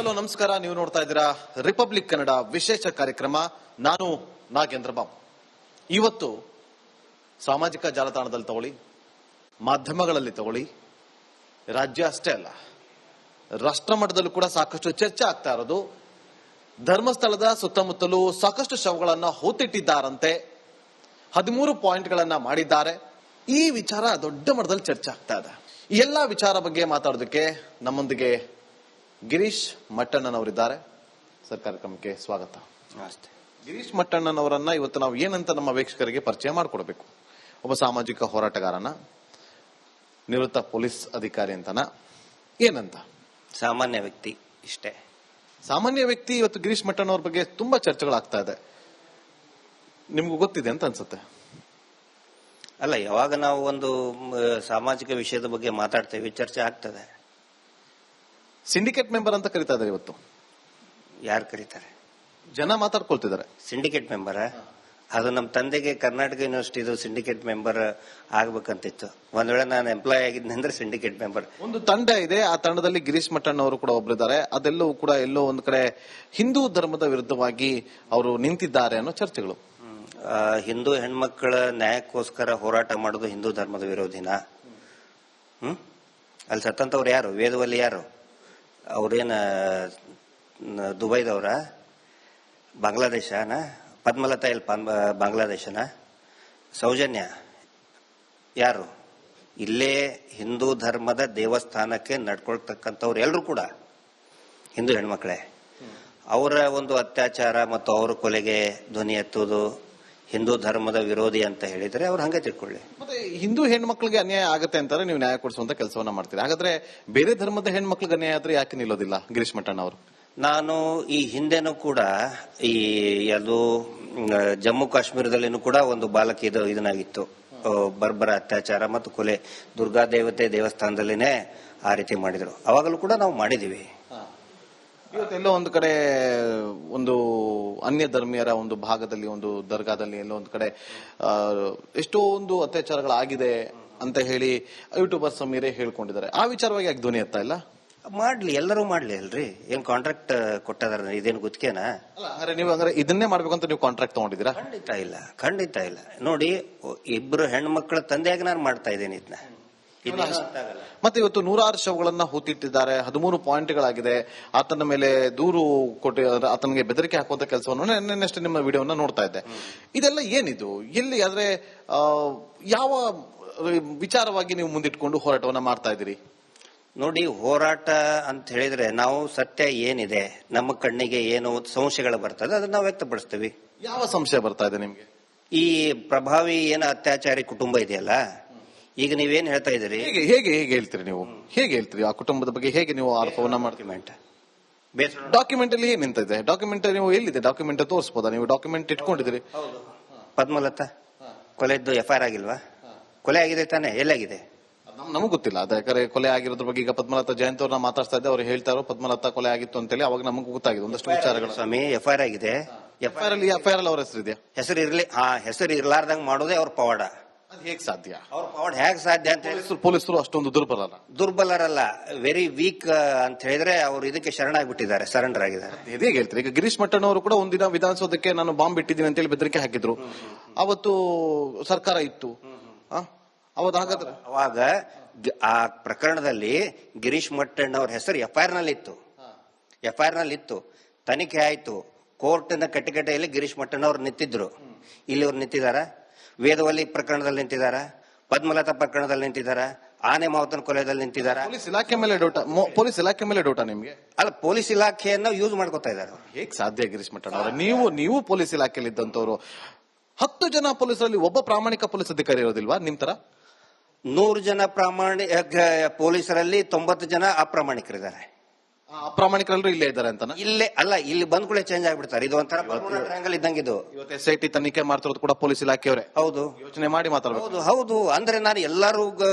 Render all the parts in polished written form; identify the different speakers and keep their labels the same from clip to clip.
Speaker 1: Hello ನಮಸ್ಕಾರ. ನೀವು ನೋಡ್ತಾ ಇದ್ದೀರಾ ರಿಪಬ್ಲಿಕ್ ಕನ್ನಡ ವಿಶೇಷ ಕಾರ್ಯಕ್ರಮ. ನಾನು ನಾಗೇಂದ್ರ ಬಾಬು. ಇವತ್ತು ಸಾಮಾಜಿಕ ಜಾಲತಾಣದಲ್ಲಿ ತಗೊಳ್ಳಿ, ಮಾಧ್ಯಮಗಳಲ್ಲಿ ತಗೊಳ್ಳಿ, ರಾಜ್ಯ ಅಷ್ಟೇ ಅಲ್ಲ ರಾಷ್ಟ್ರ ಮಟ್ಟದಲ್ಲೂ ಕೂಡ ಸಾಕಷ್ಟು ಚರ್ಚೆ ಆಗ್ತಾ ಇರೋದು ಧರ್ಮಸ್ಥಳದ ಸುತ್ತಮುತ್ತಲೂ ಸಾಕಷ್ಟು ಶವಗಳನ್ನ ಹೂತಿಟ್ಟಿದ್ದಾರಂತೆ, 13 ಪಾಯಿಂಟ್ಗಳನ್ನ ಮಾಡಿದ್ದಾರೆ. ಈ ವಿಚಾರ ದೊಡ್ಡ ಮಟ್ಟದಲ್ಲಿ ಚರ್ಚೆ ಆಗ್ತಾ ಇದೆ. ಈ ಎಲ್ಲ ವಿಚಾರ ಬಗ್ಗೆ ಮಾತಾಡೋದಕ್ಕೆ ನಮ್ಮೊಂದಿಗೆ ಗಿರೀಶ್ ಮಟ್ಟಣ್ಣನವರಿದ್ದಾರೆ. ಸರ್, ಕಾರ್ಯಕ್ರಮಕ್ಕೆ ಸ್ವಾಗತ.
Speaker 2: ನಮಸ್ತೆ.
Speaker 1: ಗಿರೀಶ್ ಮಟ್ಟಣ್ಣನವರನ್ನ ಇವತ್ತು ನಾವು ಏನಂತ ನಮ್ಮ ವೀಕ್ಷಕರಿಗೆ ಪರಿಚಯ ಮಾಡಿಕೊಡ್ಬೇಕು? ಒಬ್ಬ ಸಾಮಾಜಿಕ ಹೋರಾಟಗಾರನ, ನಿವೃತ್ತ ಪೊಲೀಸ್ ಅಧಿಕಾರಿ ಅಂತನ, ಏನಂತ?
Speaker 2: ಸಾಮಾನ್ಯ ವ್ಯಕ್ತಿ, ಇಷ್ಟೇ.
Speaker 1: ಸಾಮಾನ್ಯ ವ್ಯಕ್ತಿ. ಇವತ್ತು ಗಿರೀಶ್ ಮಟ್ಟಣ್ಣವ್ರ ಬಗ್ಗೆ ತುಂಬಾ ಚರ್ಚೆಗಳಾಗ್ತಾ ಇದೆ, ನಿಮ್ಗೂ ಗೊತ್ತಿದೆ ಅಂತ ಅನ್ಸುತ್ತೆ.
Speaker 2: ಅಲ್ಲ, ಯಾವಾಗ ನಾವು ಒಂದು ಸಾಮಾಜಿಕ ವಿಷಯದ ಬಗ್ಗೆ ಮಾತಾಡ್ತೇವೆ ಚರ್ಚೆ ಆಗ್ತದೆ.
Speaker 1: ಸಿಂಡಿಕೇಟ್ ಮೆಂಬರ್ ಅಂತ ಕರೀತಾ ಇದ್ದಾರೆ ಇವತ್ತು.
Speaker 2: ಯಾರು ಕರೀತಾರೆ?
Speaker 1: ಜನ ಮಾತಾಡ್ಕೊಳ್ತಿದ್ದಾರೆ.
Speaker 2: ಸಿಂಡಿಕೇಟ್ ಮೆಂಬರ್ ಅದು ನಮ್ಮ ತಂದೆಗೆ ಕರ್ನಾಟಕ ಯೂನಿವರ್ಸಿಟಿದು ಸಿಂಡಿಕೇಟ್ ಮೆಂಬರ್ ಆಗ್ಬೇಕಂತಿತ್ತು. ಒಂದ್ ವೇಳೆ ನಾನು ಎಂಪ್ಲಾಯ್ ಆಗಿದ್ದಂದ್ರೆ ಸಿಂಡಿಕೇಟ್ ಮೆಂಬರ್.
Speaker 1: ಒಂದು ತಂಡ ಇದೆ, ಆ ತಂಡದಲ್ಲಿ ಗಿರೀಶ್ ಮಟ್ಟಣ್ಣವರು ಕೂಡ ಒಬ್ಬರಿದ್ದಾರೆ. ಅದೆಲ್ಲವೂ ಕೂಡ ಎಲ್ಲೋ ಒಂದು ಕಡೆ ಹಿಂದೂ ಧರ್ಮದ ವಿರುದ್ಧವಾಗಿ ಅವರು ನಿಂತಿದ್ದಾರೆ ಅನ್ನೋ ಚರ್ಚೆಗಳು.
Speaker 2: ಹಿಂದೂ ಹೆಣ್ಮಕ್ಳ ನ್ಯಾಯಕ್ಕೋಸ್ಕರ ಹೋರಾಟ ಮಾಡೋದು ಹಿಂದೂ ಧರ್ಮದ ವಿರೋಧಿನ? ಅಲ್ಲಿ ಸತ್ತಂತವ್ರು ಯಾರು? ವೇದವಲ್ಲಿ ಯಾರು? ಅವ್ರೇನ ದುಬೈದವ್ರ? ಬಾಂಗ್ಲಾದೇಶನ? ಪದ್ಮಲತಾ ಎಲ್ ಬಾಂಗ್ಲಾದೇಶನ? ಸೌಜನ್ಯ ಯಾರು? ಇಲ್ಲೇ ಹಿಂದೂ ಧರ್ಮದ ದೇವಸ್ಥಾನಕ್ಕೆ ನಡ್ಕೊಳ್ತಕ್ಕಂಥವ್ರು ಎಲ್ಲರೂ ಕೂಡ ಹಿಂದೂ ಹೆಣ್ಮಕ್ಳೇ. ಅವರ ಒಂದು ಅತ್ಯಾಚಾರ ಮತ್ತು ಅವರ ಕೊಲೆಗೆ ಧ್ವನಿ ಎತ್ತುವುದು ಹಿಂದೂ ಧರ್ಮದ ವಿರೋಧಿ ಅಂತ ಹೇಳಿದ್ರೆ ಅವ್ರು ಹಂಗೆ ತಿಳ್ಕೊಳ್ಳಿ.
Speaker 1: ಮತ್ತೆ ಹಿಂದೂ ಹೆಣ್ಮಕ್ಳಿಗೆ ಅನ್ಯಾಯ ಆಗುತ್ತೆ ಅಂತಾರೆ, ನೀವು ನ್ಯಾಯ ಕೊಡಿಸುವಂತ ಕೆಲಸವನ್ನ ಮಾಡ್ತೀರಿ. ಹಾಗಾದ್ರೆ ಬೇರೆ ಧರ್ಮದ ಹೆಣ್ಮಕ್ಳಿಗೆ ಅನ್ಯಾಯ ಆದ್ರೆ ಯಾಕೆ ನಿಲ್ಲೋದಿಲ್ಲ ಗಿರೀಶ್ ಮಟ್ಟಣ್ಣ ಅವರು?
Speaker 2: ನಾನು ಈ ಹಿಂದೆನೂ ಕೂಡ ಈ ಅದು ಜಮ್ಮು ಕಾಶ್ಮೀರದಲ್ಲಿನೂ ಕೂಡ ಒಂದು ಬಾಲಕಿ ಇದನ್ನಾಗಿತ್ತು, ಬರ್ಬರ ಅತ್ಯಾಚಾರ ಮತ್ತು ಕೊಲೆ. ದುರ್ಗಾ ದೇವತೆ ದೇವಸ್ಥಾನದಲ್ಲಿನೇ ಆ ರೀತಿ ಮಾಡಿದ್ರು. ಅವಾಗಲೂ ಕೂಡ ನಾವು ಮಾಡಿದೀವಿ.
Speaker 1: ಇವತ್ತೆಲ್ಲೋ ಒಂದು ಕಡೆ ಒಂದು ಅನ್ಯ ಧರ್ಮೀಯರ ಒಂದು ಭಾಗದಲ್ಲಿ, ಒಂದು ದರ್ಗಾದಲ್ಲಿ ಎಲ್ಲೋ ಒಂದು ಕಡೆ ಎಷ್ಟೋ ಒಂದು ಅತ್ಯಾಚಾರಗಳಾಗಿದೆ ಅಂತ ಹೇಳಿ ಯೂಟ್ಯೂಬರ್ಸ್ ಮೀರೇ ಹೇಳ್ಕೊಂಡಿದ್ದಾರೆ. ಆ ವಿಚಾರವಾಗಿ ಯಾಕೆ ಧ್ವನಿ ಎತ್ತಾ ಇಲ್ಲ?
Speaker 2: ಮಾಡ್ಲಿ, ಎಲ್ಲರೂ ಮಾಡ್ಲಿ ಅಲ್ರಿ. ಏನ್ ಕಾಂಟ್ರಾಕ್ಟ್ ಕೊಟ್ಟದಾರ? ಇದೇನು ಗುತ್ತಿಗೆನಾ?
Speaker 1: ನೀವು ಇದನ್ನೇ ಮಾಡ್ಬೇಕು ಅಂತ ನೀವು ಕಾಂಟ್ರಾಕ್ಟ್ ತಗೊಂಡಿದ್ದೀರಾ?
Speaker 2: ಖಂಡಿತ ಇಲ್ಲ. ನೋಡಿ, ಇಬ್ರು ಹೆಣ್ಮಕ್ಳ ತಂದೆಯಾಗಿ ನಾನು ಮಾಡ್ತಾ ಇದ್ದೇನೆ ಇದನ್ನ.
Speaker 1: ಮತ್ತೆ ಇವತ್ತು 106 ಶವಗಳನ್ನ ಹೂತಿಟ್ಟಿದ್ದಾರೆ, 13 ಪಾಯಿಂಟ್ಗಳಾಗಿದೆ. ಆತನ ಮೇಲೆ ದೂರು ಕೊಟ್ಟು ಆತನಿಗೆ ಬೆದರಿಕೆ ಹಾಕುವಂತ ಕೆಲಸವನ್ನು ನೆನ್ನೆಷ್ಟೇ ನಿಮ್ಮ ವಿಡಿಯೋನ ನೋಡ್ತಾ ಇದ್ದೆ. ಇದೆಲ್ಲ ಏನಿದು? ಎಲ್ಲಿ ಆದ್ರೆ ಯಾವ ವಿಚಾರವಾಗಿ ನೀವು ಮುಂದಿಟ್ಕೊಂಡು ಹೋರಾಟವನ್ನ ಮಾಡ್ತಾ ಇದ್ದೀರಿ?
Speaker 2: ನೋಡಿ, ಹೋರಾಟ ಅಂತ ಹೇಳಿದ್ರೆ ನಾವು ಸತ್ಯ ಏನಿದೆ, ನಮ್ಮ ಕಣ್ಣಿಗೆ ಏನು ಸಂಶಯಗಳು ಬರ್ತದೆ ಅದನ್ನ ನಾವು ವ್ಯಕ್ತಪಡಿಸ್ತೀವಿ.
Speaker 1: ಯಾವ ಸಂಶಯ ಬರ್ತಾ ಇದೆ ನಿಮ್ಗೆ?
Speaker 2: ಈ ಪ್ರಭಾವಿ ಏನು ಅತ್ಯಾಚಾರಿ ಕುಟುಂಬ ಇದೆಯಲ್ಲ, ಈಗ ನೀವೇನ್ ಹೇಳ್ತಾ ಇದ್ದೀರಿ?
Speaker 1: ಹೇಗೆ ಹೇಳ್ತೀರಿ ನೀವು? ಹೇಗೆ ಹೇಳ್ತೀರಿ ಆ ಕುಟುಂಬದ ಬಗ್ಗೆ? ಹೇಗೆ ನೀವು ಆರೋಪವನ್ನ ಮಾಡ್ತೀವಿ? ಡಾಕ್ಯುಮೆಂಟ್ ಅಲ್ಲಿ ಏನ್ ನಿಂತಿದೆ? ಡಾಕ್ಯುಮೆಂಟ್ ನೀವು ಎಲ್ಲಿದೆ? ಡಾಕ್ಯುಮೆಂಟ್ ತೋರಿಸಬಹುದಾ? ನೀವು ಡಾಕ್ಯುಮೆಂಟ್ ಇಟ್ಕೊಂಡಿದ್ದೀರಿ?
Speaker 2: ಪದ್ಮಲತಾ ಕೊಲೆದ್ದು FIR ಆಗಿಲ್ವಾ? ಕೊಲೆ ಆಗಿದೆ ತಾನೆ? ಎಲ್ಲಾಗಿದೆ?
Speaker 1: ನಮಗ್ ಗೊತ್ತಿಲ್ಲ. ಅದ ಯಾಕಂದ್ರೆ ಕೊಲೆ ಆಗಿರೋದ್ರ ಬಗ್ಗೆ ಈಗ ಪದ್ಮಲತಾ ಜಯಂತ್ ಅವ್ರನ್ನ ಮಾತಾಡ್ತಾ ಇದ್ದೆ, ಅವ್ರು ಹೇಳ್ತಾರೋ ಪದ್ಮಲತಾ ಕೊಲೆ ಆಗಿತ್ತು ಅಂತೇಳಿ. ಅವಾಗ ನಮಗೂ ಗೊತ್ತಾಗಿದೆ ಒಂದಷ್ಟು ವಿಚಾರಗಳು.
Speaker 2: ಸ್ವಾಮಿ, FIR ಆಗಿದೆ.
Speaker 1: FIR ಅಲ್ಲಿ ಅವ್ರ ಹೆಸರು ಇದೆಯಾ?
Speaker 2: ಹೆಸರು ಇರ್ಲಿ. ಹೆಸರು ಇರ್ಲಾರ್ದಂಗ್ ಮಾಡೋದೇ ಅವ್ರ ಪವಾಡ.
Speaker 1: ಅದು ಹೇಗ್ ಸಾಧ್ಯ?
Speaker 2: ಅವ್ರ ಪವಾಡ ಹೇಗ್ ಸಾಧ್ಯ ಅಂತ ಹೇಳಿ
Speaker 1: ಪೊಲೀಸರು ಅಷ್ಟೊಂದು
Speaker 2: ದುರ್ಬಲರಲ್ಲ, ವೆರಿ ವೀಕ್ ಅಂತ ಹೇಳಿದ್ರೆ ಅವ್ರು ಇದಕ್ಕೆ ಶರಣಾಗ್ಬಿಟ್ಟಿದ್ದಾರೆ, ಸರೆಂಡರ್ ಆಗಿದ್ದಾರೆ.
Speaker 1: ಹೇಗೆ ಹೇಳ್ತೀರಿ? ಈಗ ಗಿರೀಶ್ ಮಟ್ಟಣ್ಣವರು ಕೂಡ ಒಂದಿನ ವಿಧಾನಸೌಧಕ್ಕೆ ನಾನು ಬಾಂಬ್ ಬಿಟ್ಟಿದ್ದೀನಿ ಅಂತೇಳಿ ಬೆದರಿಕೆ ಹಾಕಿದ್ರು. ಅವತ್ತು ಸರ್ಕಾರ ಇತ್ತು.
Speaker 2: ಅವಾಗ ಆ ಪ್ರಕರಣದಲ್ಲಿ ಗಿರೀಶ್ ಮಟ್ಟಣ್ಣವ್ರ ಹೆಸರು FIR ನಲ್ಲಿ ಇತ್ತು. ತನಿಖೆ ಆಯ್ತು. ಕೋರ್ಟಿನ ಕಟ್ಟಿಕಟ್ಟೆಯಲ್ಲಿ ಗಿರೀಶ್ ಮಟ್ಟಣ್ಣವ್ರು ನಿಂತಿದ್ರು. ಇಲ್ಲಿ ಅವ್ರು ನಿಂತಿದಾರ? ವೇದವಲ್ಲಿ ಪ್ರಕರಣದಲ್ಲಿ ನಿಂತಿದಾರ? ಪದ್ಮಲತಾ ಪ್ರಕರಣದಲ್ಲಿ ನಿಂತಿದಾರ? ಆನೆ ಮಾವತನ ಕೊಲೆಯಲ್ಲಿ ನಿಂತಿದಾರ?
Speaker 1: ಪೊಲೀಸ್ ಇಲಾಖೆ ಮೇಲೆ ಡೌಟಾ ನಿಮ್ಗೆ?
Speaker 2: ಅಲ್ಲ, ಪೊಲೀಸ್ ಇಲಾಖೆಯನ್ನ ಯೂಸ್ ಮಾಡ್ಕೊತಾ ಇದಾರೆ.
Speaker 1: ಹೇಗ್ ಸಾಧ್ಯ ಗಿರೀಶ್ ಮಟ್ಟಣ್ಣ? ನೀವು ಪೊಲೀಸ್ ಇಲಾಖೆಯಲ್ಲಿ ಇದ್ದಂತವ್ರು. 10 ಜನ ಪೊಲೀಸರಲ್ಲಿ ಒಬ್ಬ ಪ್ರಾಮಾಣಿಕ ಪೊಲೀಸ್ ಅಧಿಕಾರಿ ಇರೋದಿಲ್ವಾ ನಿಮ್ ತರ?
Speaker 2: 100 ಜನ ಪೊಲೀಸರಲ್ಲಿ 90 ಜನ ಅಪ್ರಾಮಾಣಿಕರಿದ್ದಾರೆ.
Speaker 1: ಅಪ್ರಾಮಾಣಿಕರೆಲ್ಲರೂ ಇಲ್ಲೇ ಇದ್ದಾರೆ ಅಂತ?
Speaker 2: ಇಲ್ಲೇ ಅಲ್ಲ, ಇಲ್ಲಿ ಬಂದ್ ಕೂಡ ಚೇಂಜ್ ಆಗ್ಬಿಡ್ತಾರೆ. ಇದು ಒಂಥರ ಟ್ರಯಾಂಗಲ್ ಇದ್ದಂಗಿದು.
Speaker 1: ಇವತ್ತು SIT ತನಿಖೆ ಮಾಡ್ತಿರೋದು ಕೂಡ ಪೊಲೀಸ್ ಇಲಾಖೆಯವರೇ.
Speaker 2: ಹೌದು,
Speaker 1: ಯೋಚನೆ ಮಾಡಿ ಮಾತಾಡಬಹುದು.
Speaker 2: ಹೌದು. ಅಂದ್ರೆ ನಾನು ಎಲ್ಲರೂ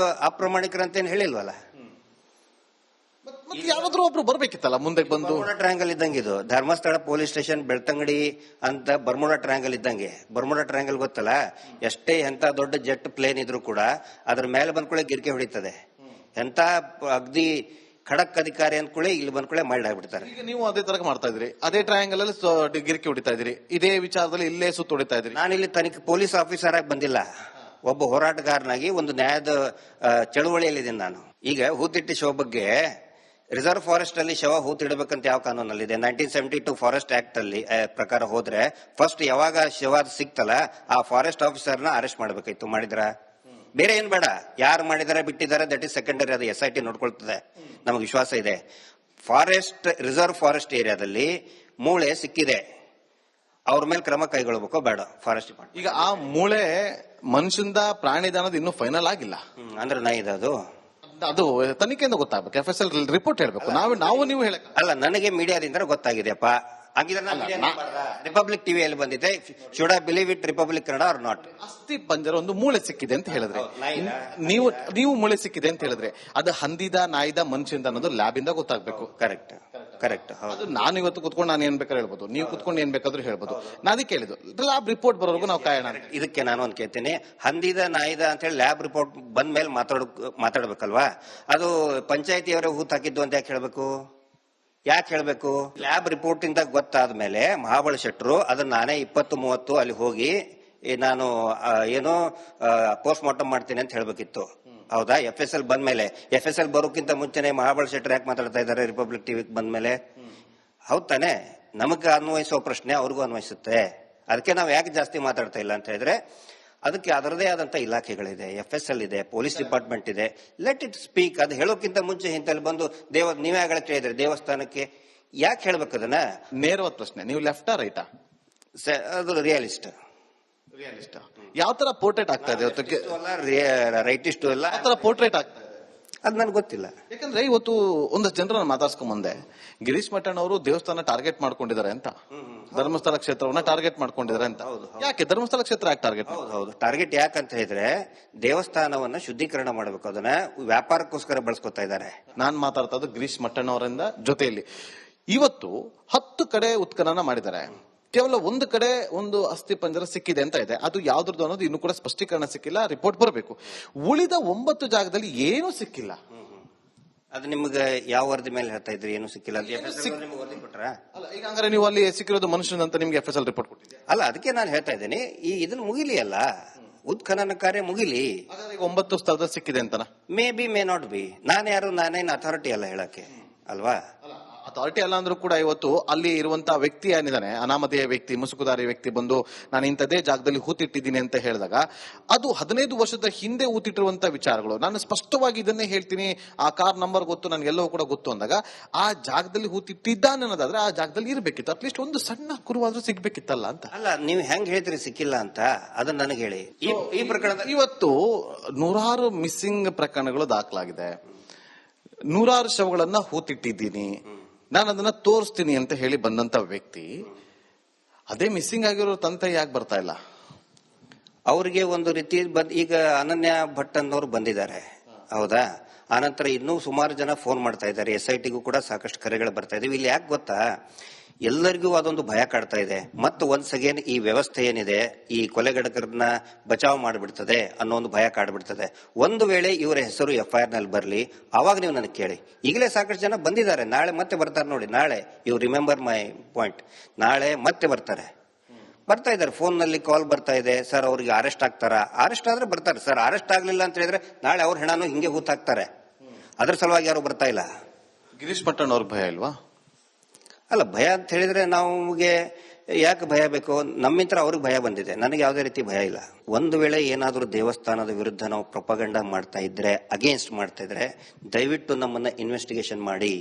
Speaker 2: ಅಪ್ರಾಮಾಣಿಕರಂತೇನು ಹೇಳಿಲ್ವಲ್ಲ.
Speaker 1: ಯಾರಾದ್ರೂ ಒಬ್ರು ಬರ್ಬೇಕಿತ್ತಲ್ಲ ಮುಂದೆ ಬಂದು.
Speaker 2: ಟ್ರಯಾಂಗಲ್ ಇದ್ದಂಗಿದು. ಧರ್ಮಸ್ಥಳ ಪೊಲೀಸ್ ಸ್ಟೇಷನ್, ಬೆಳ್ತಂಗಡಿ ಅಂತ ಬರ್ಮುಡಾ ಟ್ರಯಾಂಗಲ್ ಇದ್ದಂಗೆ. ಬರ್ಮುಡಾ ಟ್ರಯಾಂಗಲ್ ಗೊತ್ತಲ್ಲ? ಎಷ್ಟೇ ಎಂತ ದೊಡ್ಡ ಜೆಟ್ ಪ್ಲೇನ್ ಇದ್ರು ಕೂಡ ಅದ್ರ ಮೇಲೆ ಬಂದ್ಕೊಳ್ಳೆ ಗಿರಿಕೆ ಹೊಡಿತದೆ. ಎಂತ ಅಗ್ದಿ ಖಡಕ್ ಅಧಿಕಾರಿ ಅಂದ್ಕೊಳ್ಳಿ ಇಲ್ಲಿ ಬಂದ್ಕೊಳ್ಳೆ ಮಾಡ್ಬಿಡ್ತಾರೆ.
Speaker 1: ಈಗ ನೀವು ಅದೇ ತರ ಮಾಡ್ತಾ ಇದ್ರಿ, ಅದೇ ಟ್ರಯಾಂಗಲ್ ಅಲ್ಲಿ ಗಿರಿಕಿ ಹೊಡಿತಾ ಇದ್ರಿ, ಇದೇ ವಿಚಾರದಲ್ಲಿ ಇಲ್ಲೇ ಸುತ್ತ ಹೊಡಿತಾ ಇದ್ರಿ.
Speaker 2: ನಾನು ಇಲ್ಲಿ ತನಿಖೆ ಪೊಲೀಸ್ ಆಫೀಸರ್ ಆಗಿ ಬಂದಿಲ್ಲ, ಒಬ್ಬ ಹೋರಾಟಗಾರನಾಗಿ ಒಂದು ನ್ಯಾಯದ ಚಳುವಳಿಯಲ್ಲಿದ್ದೀನಿ ನಾನು. ಈಗ ಹೂತಿಟ್ಟಿ ಶವ ಬಗ್ಗೆ ರಿಸರ್ವ್ ಫಾರೆಸ್ಟ್ ಅಲ್ಲಿ ಶವ ಹೂತಿಡಬೇಕಂತ ಯಾವ ಕಾನೂನಲ್ಲಿದೆ? 1972 ಫಾರೆಸ್ಟ್ ಆಕ್ಟ್ ಅಲ್ಲಿ ಪ್ರಕಾರ ಹೋದ್ರೆ ಫಸ್ಟ್ ಯಾವಾಗ ಶವ ಸಿಕ್ತಲ್ಲ ಆ ಫಾರೆಸ್ಟ್ ಆಫೀಸರ್ನ ಅರೆಸ್ಟ್ ಮಾಡ್ಬೇಕಾಯ್ತು. ಮಾಡಿದ್ರ? ಬೇರೆ ಏನ್ ಬೇಡ, ಯಾರು ಮಾಡಿದಾರೆ ಬಿಟ್ಟಿದ್ದಾರೆ ದಟ್ ಇಸ್ ಸೆಕೆಂಡರಿ, ಅದು SIT ನೋಡ್ಕೊಳ್ತದೆ. ನಮಗೆ ವಿಶ್ವಾಸ ಇದೆ. ಫಾರೆಸ್ಟ್ ರಿಸರ್ವ್ ಫಾರೆಸ್ಟ್ ಏರಿಯಾದಲ್ಲಿ ಮೂಳೆ ಸಿಕ್ಕಿದೆ, ಅವ್ರ ಮೇಲೆ ಕ್ರಮ ಕೈಗೊಳ್ಳಬೇಕು ಬೇಡ ಫಾರೆಸ್ಟ್ ಡಿಪಾರ್ಟ್ಮೆಂಟ್.
Speaker 1: ಈಗ ಆ ಮೂಳೆ ಮನುಷ್ಯಂದ ಪ್ರಾಣಿದಾನದ ಇನ್ನೂ ಫೈನಲ್ ಆಗಿಲ್ಲ
Speaker 2: ಅಂದ್ರೆ ನಾ ಇದು
Speaker 1: ಅದು ತನಿಖೆಯಿಂದ ಗೊತ್ತಾಗಬೇಕು, FSL ರಿಪೋರ್ಟ್ ಹೇಳ್ಬೇಕು. ನಾವು ನೀವು ಹೇಳಕ್
Speaker 2: ಅಲ್ಲ, ನನಗೆ ಮೀಡಿಯಾದಿಂದ ಗೊತ್ತಾಗಿದೆಯಪ್ಪ. ರಿಪಬ್ಲಿಕ್ ಟಿವಿಯಲ್ಲಿ ಬಂದಿದೆ. Should I believe it Republic Kannada or not?
Speaker 1: ಅಸ್ಥಿ ಪಂಜರ ಒಂದು ಮೂಳೆ ಸಿಕ್ಕಿದೆ ಅಂತ ಹೇಳಿದ್ರೆ, ನೀವು ಮೂಳೆ ಸಿಕ್ಕಿದೆ ಅಂತ ಹೇಳಿದ್ರೆ ಅದು ಹಂದಿದ ನಾಯಿದ ಮನುಷ್ಯಂದ ಅನ್ನೋದು ಲ್ಯಾಬ್ ಇಂದ ಗೊತ್ತಾಗಬೇಕು.
Speaker 2: Correct correct.
Speaker 1: ಅದು ನಾನು ಇವತ್ತು ಕುತ್ಕೊಂಡು ನಾನು ಏನ್ ಬೇಕಾದ್ರೂ ಹೇಳ್ಬೋದು, ನೀವು ಕುತ್ಕೊಂಡು ಏನ್ ಬೇಕಾದ್ರೂ ಹೇಳ್ಬೋದು. ನಾನು ಅದಕ್ಕೆ ಹೇಳಿದ್ದು ಲ್ಯಾಬ್ ರಿಪೋರ್ಟ್ ಬರೋವರೆಗೂ ನಾವು ಕಾಯೋಣ.
Speaker 2: ಇದಕ್ಕೆ ನಾನು ಒಂದು ಕೇಳ್ತೀನಿ, ಹಂದಿದ ನಾಯಿದ ಅಂತ ಹೇಳಿ ಲ್ಯಾಬ್ ರಿಪೋರ್ಟ್ ಬಂದ ಮೇಲೆ ಮಾತಾಡ್ಬೇಕಲ್ವಾ? ಅದು ಪಂಚಾಯತಿಯವರೇ ಹೂತ್ ಹಾಕಿದ್ದು ಅಂತ ಯಾಕೆ ಹೇಳ್ಬೇಕು? ಲ್ಯಾಬ್ ರಿಪೋರ್ಟ್ ಇಂದ ಗೊತ್ತಾದ ಮೇಲೆ ಮಹಾಬಳ ಶೆಟ್ಟರು ಅದನ್ನ ನಾನೇ 20-30 ಅಲ್ಲಿ ಹೋಗಿ ನಾನು ಏನೋ ಪೋಸ್ಟ್ ಮಾರ್ಟಮ್ ಮಾಡ್ತೀನಿ ಅಂತ ಹೇಳ್ಬೇಕಿತ್ತು. ಹೌದಾ? FSL ಬಂದ್ಮೇಲೆ, FSL ಬರೋಕ್ಕಿಂತ ಮುಂಚೆನೆ ಮಹಾಬಳ ಶೆಟ್ಟರ್ ಯಾಕೆ ಮಾತಾಡ್ತಾ ಇದ್ದಾರೆ ರಿಪಬ್ಲಿಕ್ ಟಿವಿಗೆ ಬಂದ್ಮೇಲೆ? ಹೌದ್ ತಾನೆ? ನಮಗೆ ಅನ್ವಯಿಸೋ ಪ್ರಶ್ನೆ ಅವ್ರಿಗೂ ಅನ್ವಯಿಸುತ್ತೆ. ಅದಕ್ಕೆ ನಾವು ಯಾಕೆ ಜಾಸ್ತಿ ಮಾತಾಡ್ತಾ ಇಲ್ಲ ಅಂತ ಹೇಳಿದ್ರೆ ಅದಕ್ಕೆ ಅದರದೇ ಆದಂತ ಇಲಾಖೆಗಳಿದೆ, FSL ಇದೆ, ಪೊಲೀಸ್ ಡಿಪಾರ್ಟ್ಮೆಂಟ್ ಇದೆ. Let it speak. ಅದು ಹೇಳೋಕ್ಕಿಂತ ಮುಂಚೆ ಇಂತಲ್ಲಿ ಬಂದು ನೀವೇ ಆಗಲೇ ಕೇಳಿದ್ರೆ ದೇವಸ್ಥಾನಕ್ಕೆ ಯಾಕೆ ಹೇಳ್ಬೇಕು ಅದನ್ನ?
Speaker 1: ನೇರವಾದ ಪ್ರಶ್ನೆ, ನೀವು ಲೆಫ್ಟಾ ರೈಟಾ?
Speaker 2: ಅದು ರಿಯಲಿಸ್ಟ್.
Speaker 1: ಯಾವ ತರ ಪೋರ್ಟ್ರೇಟ್ ಆಗ್ತಾ ಇದೆ
Speaker 2: ರೈಟಿಸ್ಟ್ ಎಲ್ಲ
Speaker 1: ಯಾವ ತರ ಪೋರ್ಟ್ರೇಟ್ ಆಗ್ತಾ ಇದೆ
Speaker 2: ಅದು ನನಗೆ ಗೊತ್ತಿಲ್ಲ.
Speaker 1: ಯಾಕಂದ್ರೆ ಇವತ್ತು ಒಂದಷ್ಟು ಜನರನ್ನ ಮಾತಾಡ್ಸ್ಕೊಂಡ್ ಬಂದೆ, ಗಿರೀಶ್ ಮಟ್ಟಣ್ಣ ಅವರು ದೇವಸ್ಥಾನ ಟಾರ್ಗೆಟ್ ಮಾಡ್ಕೊಂಡಿದ್ದಾರೆ ಅಂತ, ಧರ್ಮಸ್ಥಳ ಕ್ಷೇತ್ರವನ್ನ ಟಾರ್ಗೆಟ್ ಮಾಡ್ಕೊಂಡಿದ್ದಾರೆ ಅಂತ. ಯಾಕೆ ಧರ್ಮಸ್ಥಳ ಕ್ಷೇತ್ರ ಯಾಕೆ ಟಾರ್ಗೆಟ್?
Speaker 2: ಹೌದು, ಟಾರ್ಗೆಟ್ ಯಾಕಂತ ಹೇಳಿದ್ರೆ ದೇವಸ್ಥಾನವನ್ನ ಶುದ್ಧೀಕರಣ ಮಾಡಬೇಕು, ಅದನ್ನ ವ್ಯಾಪಾರಕ್ಕೋಸ್ಕರ ಬಳಸ್ಕೊತಾ ಇದ್ದಾರೆ.
Speaker 1: ನಾನ್ ಮಾತಾಡ್ತಾ ಇದ್ದು ಗಿರೀಶ್ ಮಟ್ಟಣ್ಣ ಅವರಿಂದ ಜೊತೆಯಲ್ಲಿ. ಇವತ್ತು 10 ಕಡೆ ಉತ್ಖನನ ಮಾಡಿದ್ದಾರೆ, ಕೇವಲ ಒಂದು ಕಡೆ ಒಂದು ಅಸ್ಥಿ ಪಂಜರ ಸಿಕ್ಕಿದೆ ಅಂತ ಇದೆ. ಅದು ಯಾವ್ದು ಅನ್ನೋದು ಇನ್ನೂ ಕೂಡ ಸ್ಪಷ್ಟೀಕರಣ ಸಿಕ್ಕಿಲ್ಲ, ರಿಪೋರ್ಟ್ ಬರಬೇಕು. ಉಳಿದ 9 ಜಾಗದಲ್ಲಿ ಏನೂ ಸಿಕ್ಕಿಲ್ಲ.
Speaker 2: ಅದು ನಿಮ್ಗೆ ಯಾವ ವರದಿ ಮೇಲೆ ಹೇಳ್ತಾ ಇದ್ರಿ ಏನು ಸಿಕ್ಕಿಲ್ಲ? ವರದಿ ಕೊಟ್ರ?
Speaker 1: ಅಲ್ಲ, ಈಗ ಹಂಗಾರೆ ನೀವು ಅಲ್ಲಿ ಸಿಕ್ಕಿರೋದು ಮನುಷ್ಯನಂತ ನಿಮ್ಗೆ FSL ರಿಪೋರ್ಟ್ ಕೊಟ್ಟಿದೆ
Speaker 2: ಅಲ್ಲ? ಅದಕ್ಕೆ ನಾನು ಹೇಳ್ತಾ ಇದ್ದೀನಿ, ಈ ಇದನ್ನ ಮುಗಿಲಿ ಅಲ್ಲ, ಉತ್ಖನನ ಕಾರ್ಯ ಮುಗಿಲಿ.
Speaker 1: 9 ಸ್ಥಳದಲ್ಲಿ ಸಿಕ್ಕಿದೆ ಅಂತನಾ?
Speaker 2: May be, may not be. ನಾನೇನು ಅಥಾರಿಟಿ ಅಲ್ಲ ಹೇಳಕ್ಕೆ, ಅಲ್ವಾ?
Speaker 1: ಅಥಾರಿಟಿ ಅಲ್ಲ ಅಂದ್ರೂ ಕೂಡ ಇವತ್ತು ಅಲ್ಲಿ ಇರುವಂತಹ ವ್ಯಕ್ತಿ ಏನಿದ್ದಾನೆ, ಅನಾಮಧೇಯ ವ್ಯಕ್ತಿ, ಮುಸುಕುದಾರಿ ವ್ಯಕ್ತಿ ಬಂದು ನಾನು ಇಂಥದೇ ಜಾಗದಲ್ಲಿ ಹೂತಿಟ್ಟಿದ್ದೀನಿ ಅಂತ ಹೇಳಿದಾಗ ಅದು 15 ವರ್ಷದ ಹಿಂದೆ ಹೂತಿಟ್ಟಿರುವಂತಹ ವಿಚಾರಗಳು. ನಾನು ಸ್ಪಷ್ಟವಾಗಿ ಇದನ್ನೇ ಹೇಳ್ತೀನಿ, ಆ ಕಾರ್ ನಂಬರ್ ಗೊತ್ತು, ನನಗೆಲ್ಲವೂ ಕೂಡ ಗೊತ್ತು ಅಂದಾಗ ಆ ಜಾಗದಲ್ಲಿ ಹೂತಿಟ್ಟಿದ್ದಾನೆ ಅನ್ನೋದಾದ್ರೆ ಆ ಜಾಗದಲ್ಲಿ ಇರ್ಬೇಕಿತ್ತು, ಅಟ್ಲೀಸ್ಟ್ ಒಂದು ಸಣ್ಣ ಕುರುವಾದ್ರೂ ಸಿಗ್ಬೇಕಿತ್ತಲ್ಲ ಅಂತ.
Speaker 2: ಅಲ್ಲ, ನೀವು ಹೆಂಗ್ ಹೇಳ್ತೀರಿ ಸಿಕ್ಕಿಲ್ಲ ಅಂತ? ಅದನ್ನ ನನಗೆ ಹೇಳಿ. ಈ ಪ್ರಕರಣದ
Speaker 1: ಇವತ್ತು 100 ಮಿಸ್ಸಿಂಗ್ ಪ್ರಕರಣಗಳು ದಾಖಲಾಗಿದೆ, 100 ಶವಗಳನ್ನ ಹೂತಿಟ್ಟಿದ್ದೀನಿ, ನಾನು ಅದನ್ನ ತೋರಿಸ್ತೀನಿ ಅಂತ ಹೇಳಿ ಬಂದಂತ ವ್ಯಕ್ತಿ ಅದೇ ಮಿಸ್ಸಿಂಗ್ ಆಗಿರೋ ತಂತೆ ಯಾಕೆ ಬರ್ತಾ ಇಲ್ಲ?
Speaker 2: ಅವ್ರಿಗೆ ಒಂದು ರೀತಿ ಈಗ ಅನನ್ಯ ಭಟ್ ಅನ್ನೋರು ಬಂದಿದ್ದಾರೆ, ಹೌದಾ? ಆನಂತರ ಇನ್ನೂ ಸುಮಾರು ಜನ ಫೋನ್ ಮಾಡ್ತಾ ಇದ್ದಾರೆ, SITಗೂ ಕೂಡ ಸಾಕಷ್ಟು ಕರೆಗಳು ಬರ್ತಾ ಇದಾವೆ. ಇಲ್ಲಿ ಯಾಕೆ ಗೊತ್ತಾ, ಎಲ್ಲರಿಗೂ ಅದೊಂದು ಭಯ ಕಾಡ್ತಾ ಇದೆ. ಮತ್ತು ಒನ್ಸ್ ಅಗೇನ್ ಈ ವ್ಯವಸ್ಥೆ ಏನಿದೆ ಈ ಕೊಲೆಗಡಕರನ್ನ ಬಚಾವ್ ಮಾಡಿಬಿಡ್ತದೆ ಅನ್ನೋ ಒಂದು ಭಯ ಕಾಡ್ಬಿಡ್ತದೆ. ಒಂದು ವೇಳೆ ಇವರ ಹೆಸರು FIR ನಲ್ಲಿ ಬರಲಿ, ಅವಾಗ ನೀವು ನನಗೆ ಕೇಳಿ. ಈಗಲೇ ಸಾಕಷ್ಟು ಜನ ಬಂದಿದ್ದಾರೆ, ನಾಳೆ ಮತ್ತೆ ಬರ್ತಾರೆ ನೋಡಿ. ನಾಳೆ ಯು ರಿಮೆಂಬರ್ ಮೈ ಪಾಯಿಂಟ್, ನಾಳೆ ಮತ್ತೆ ಬರ್ತಾ ಇದ್ದಾರೆ. ಫೋನ್ ನಲ್ಲಿ ಕಾಲ್ ಬರ್ತಾ ಇದೆ, ಸರ್ ಅವ್ರಿಗೆ ಅರೆಸ್ಟ್ ಆಗ್ತಾರ? ಅರೆಸ್ಟ್ ಆದ್ರೆ ಬರ್ತಾರೆ ಸರ್, ಅರೆಸ್ಟ್ ಆಗ್ಲಿಲ್ಲ ಅಂತ ಹೇಳಿದ್ರೆ ನಾಳೆ ಅವ್ರ ಹೆಣನು ಹಿಂಗೆ ಹೂತಾಕ್ತಾರೆ. ಅದ್ರ ಸಲುವಾಗಿ ಯಾರು ಬರ್ತಾ ಇಲ್ಲ.
Speaker 1: ಗಿರೀಶ್ ಮಟ್ಟಣ್ಣ ಅವ್ರಿಗೆ ಭಯ ಇಲ್ವಾ?
Speaker 2: ಅಲ್ಲ, ಭಯ ಅಂತ ಹೇಳಿದ್ರೆ ನಮಗೆ ಯಾಕೆ ಭಯ ಬೇಕು? ನಮ್ಮಿಂತ್ರ ಅವ್ರಿಗೆ ಭಯ ಬಂದಿದೆ, ನನಗೆ ಯಾವುದೇ ರೀತಿ ಭಯ ಇಲ್ಲ. ಒಂದು ವೇಳೆ ಏನಾದರೂ ದೇವಸ್ಥಾನದ ವಿರುದ್ಧ ನಾವು ಪ್ರೊಪಗಂಡ ಮಾಡ್ತಾ ಇದ್ರೆ, ಅಗೇನ್ಸ್ಟ್ ಮಾಡ್ತಾ ಇದ್ರೆ, ದಯವಿಟ್ಟು ನಮ್ಮನ್ನ ಇನ್ವೆಸ್ಟಿಗೇಷನ್ ಮಾಡಿ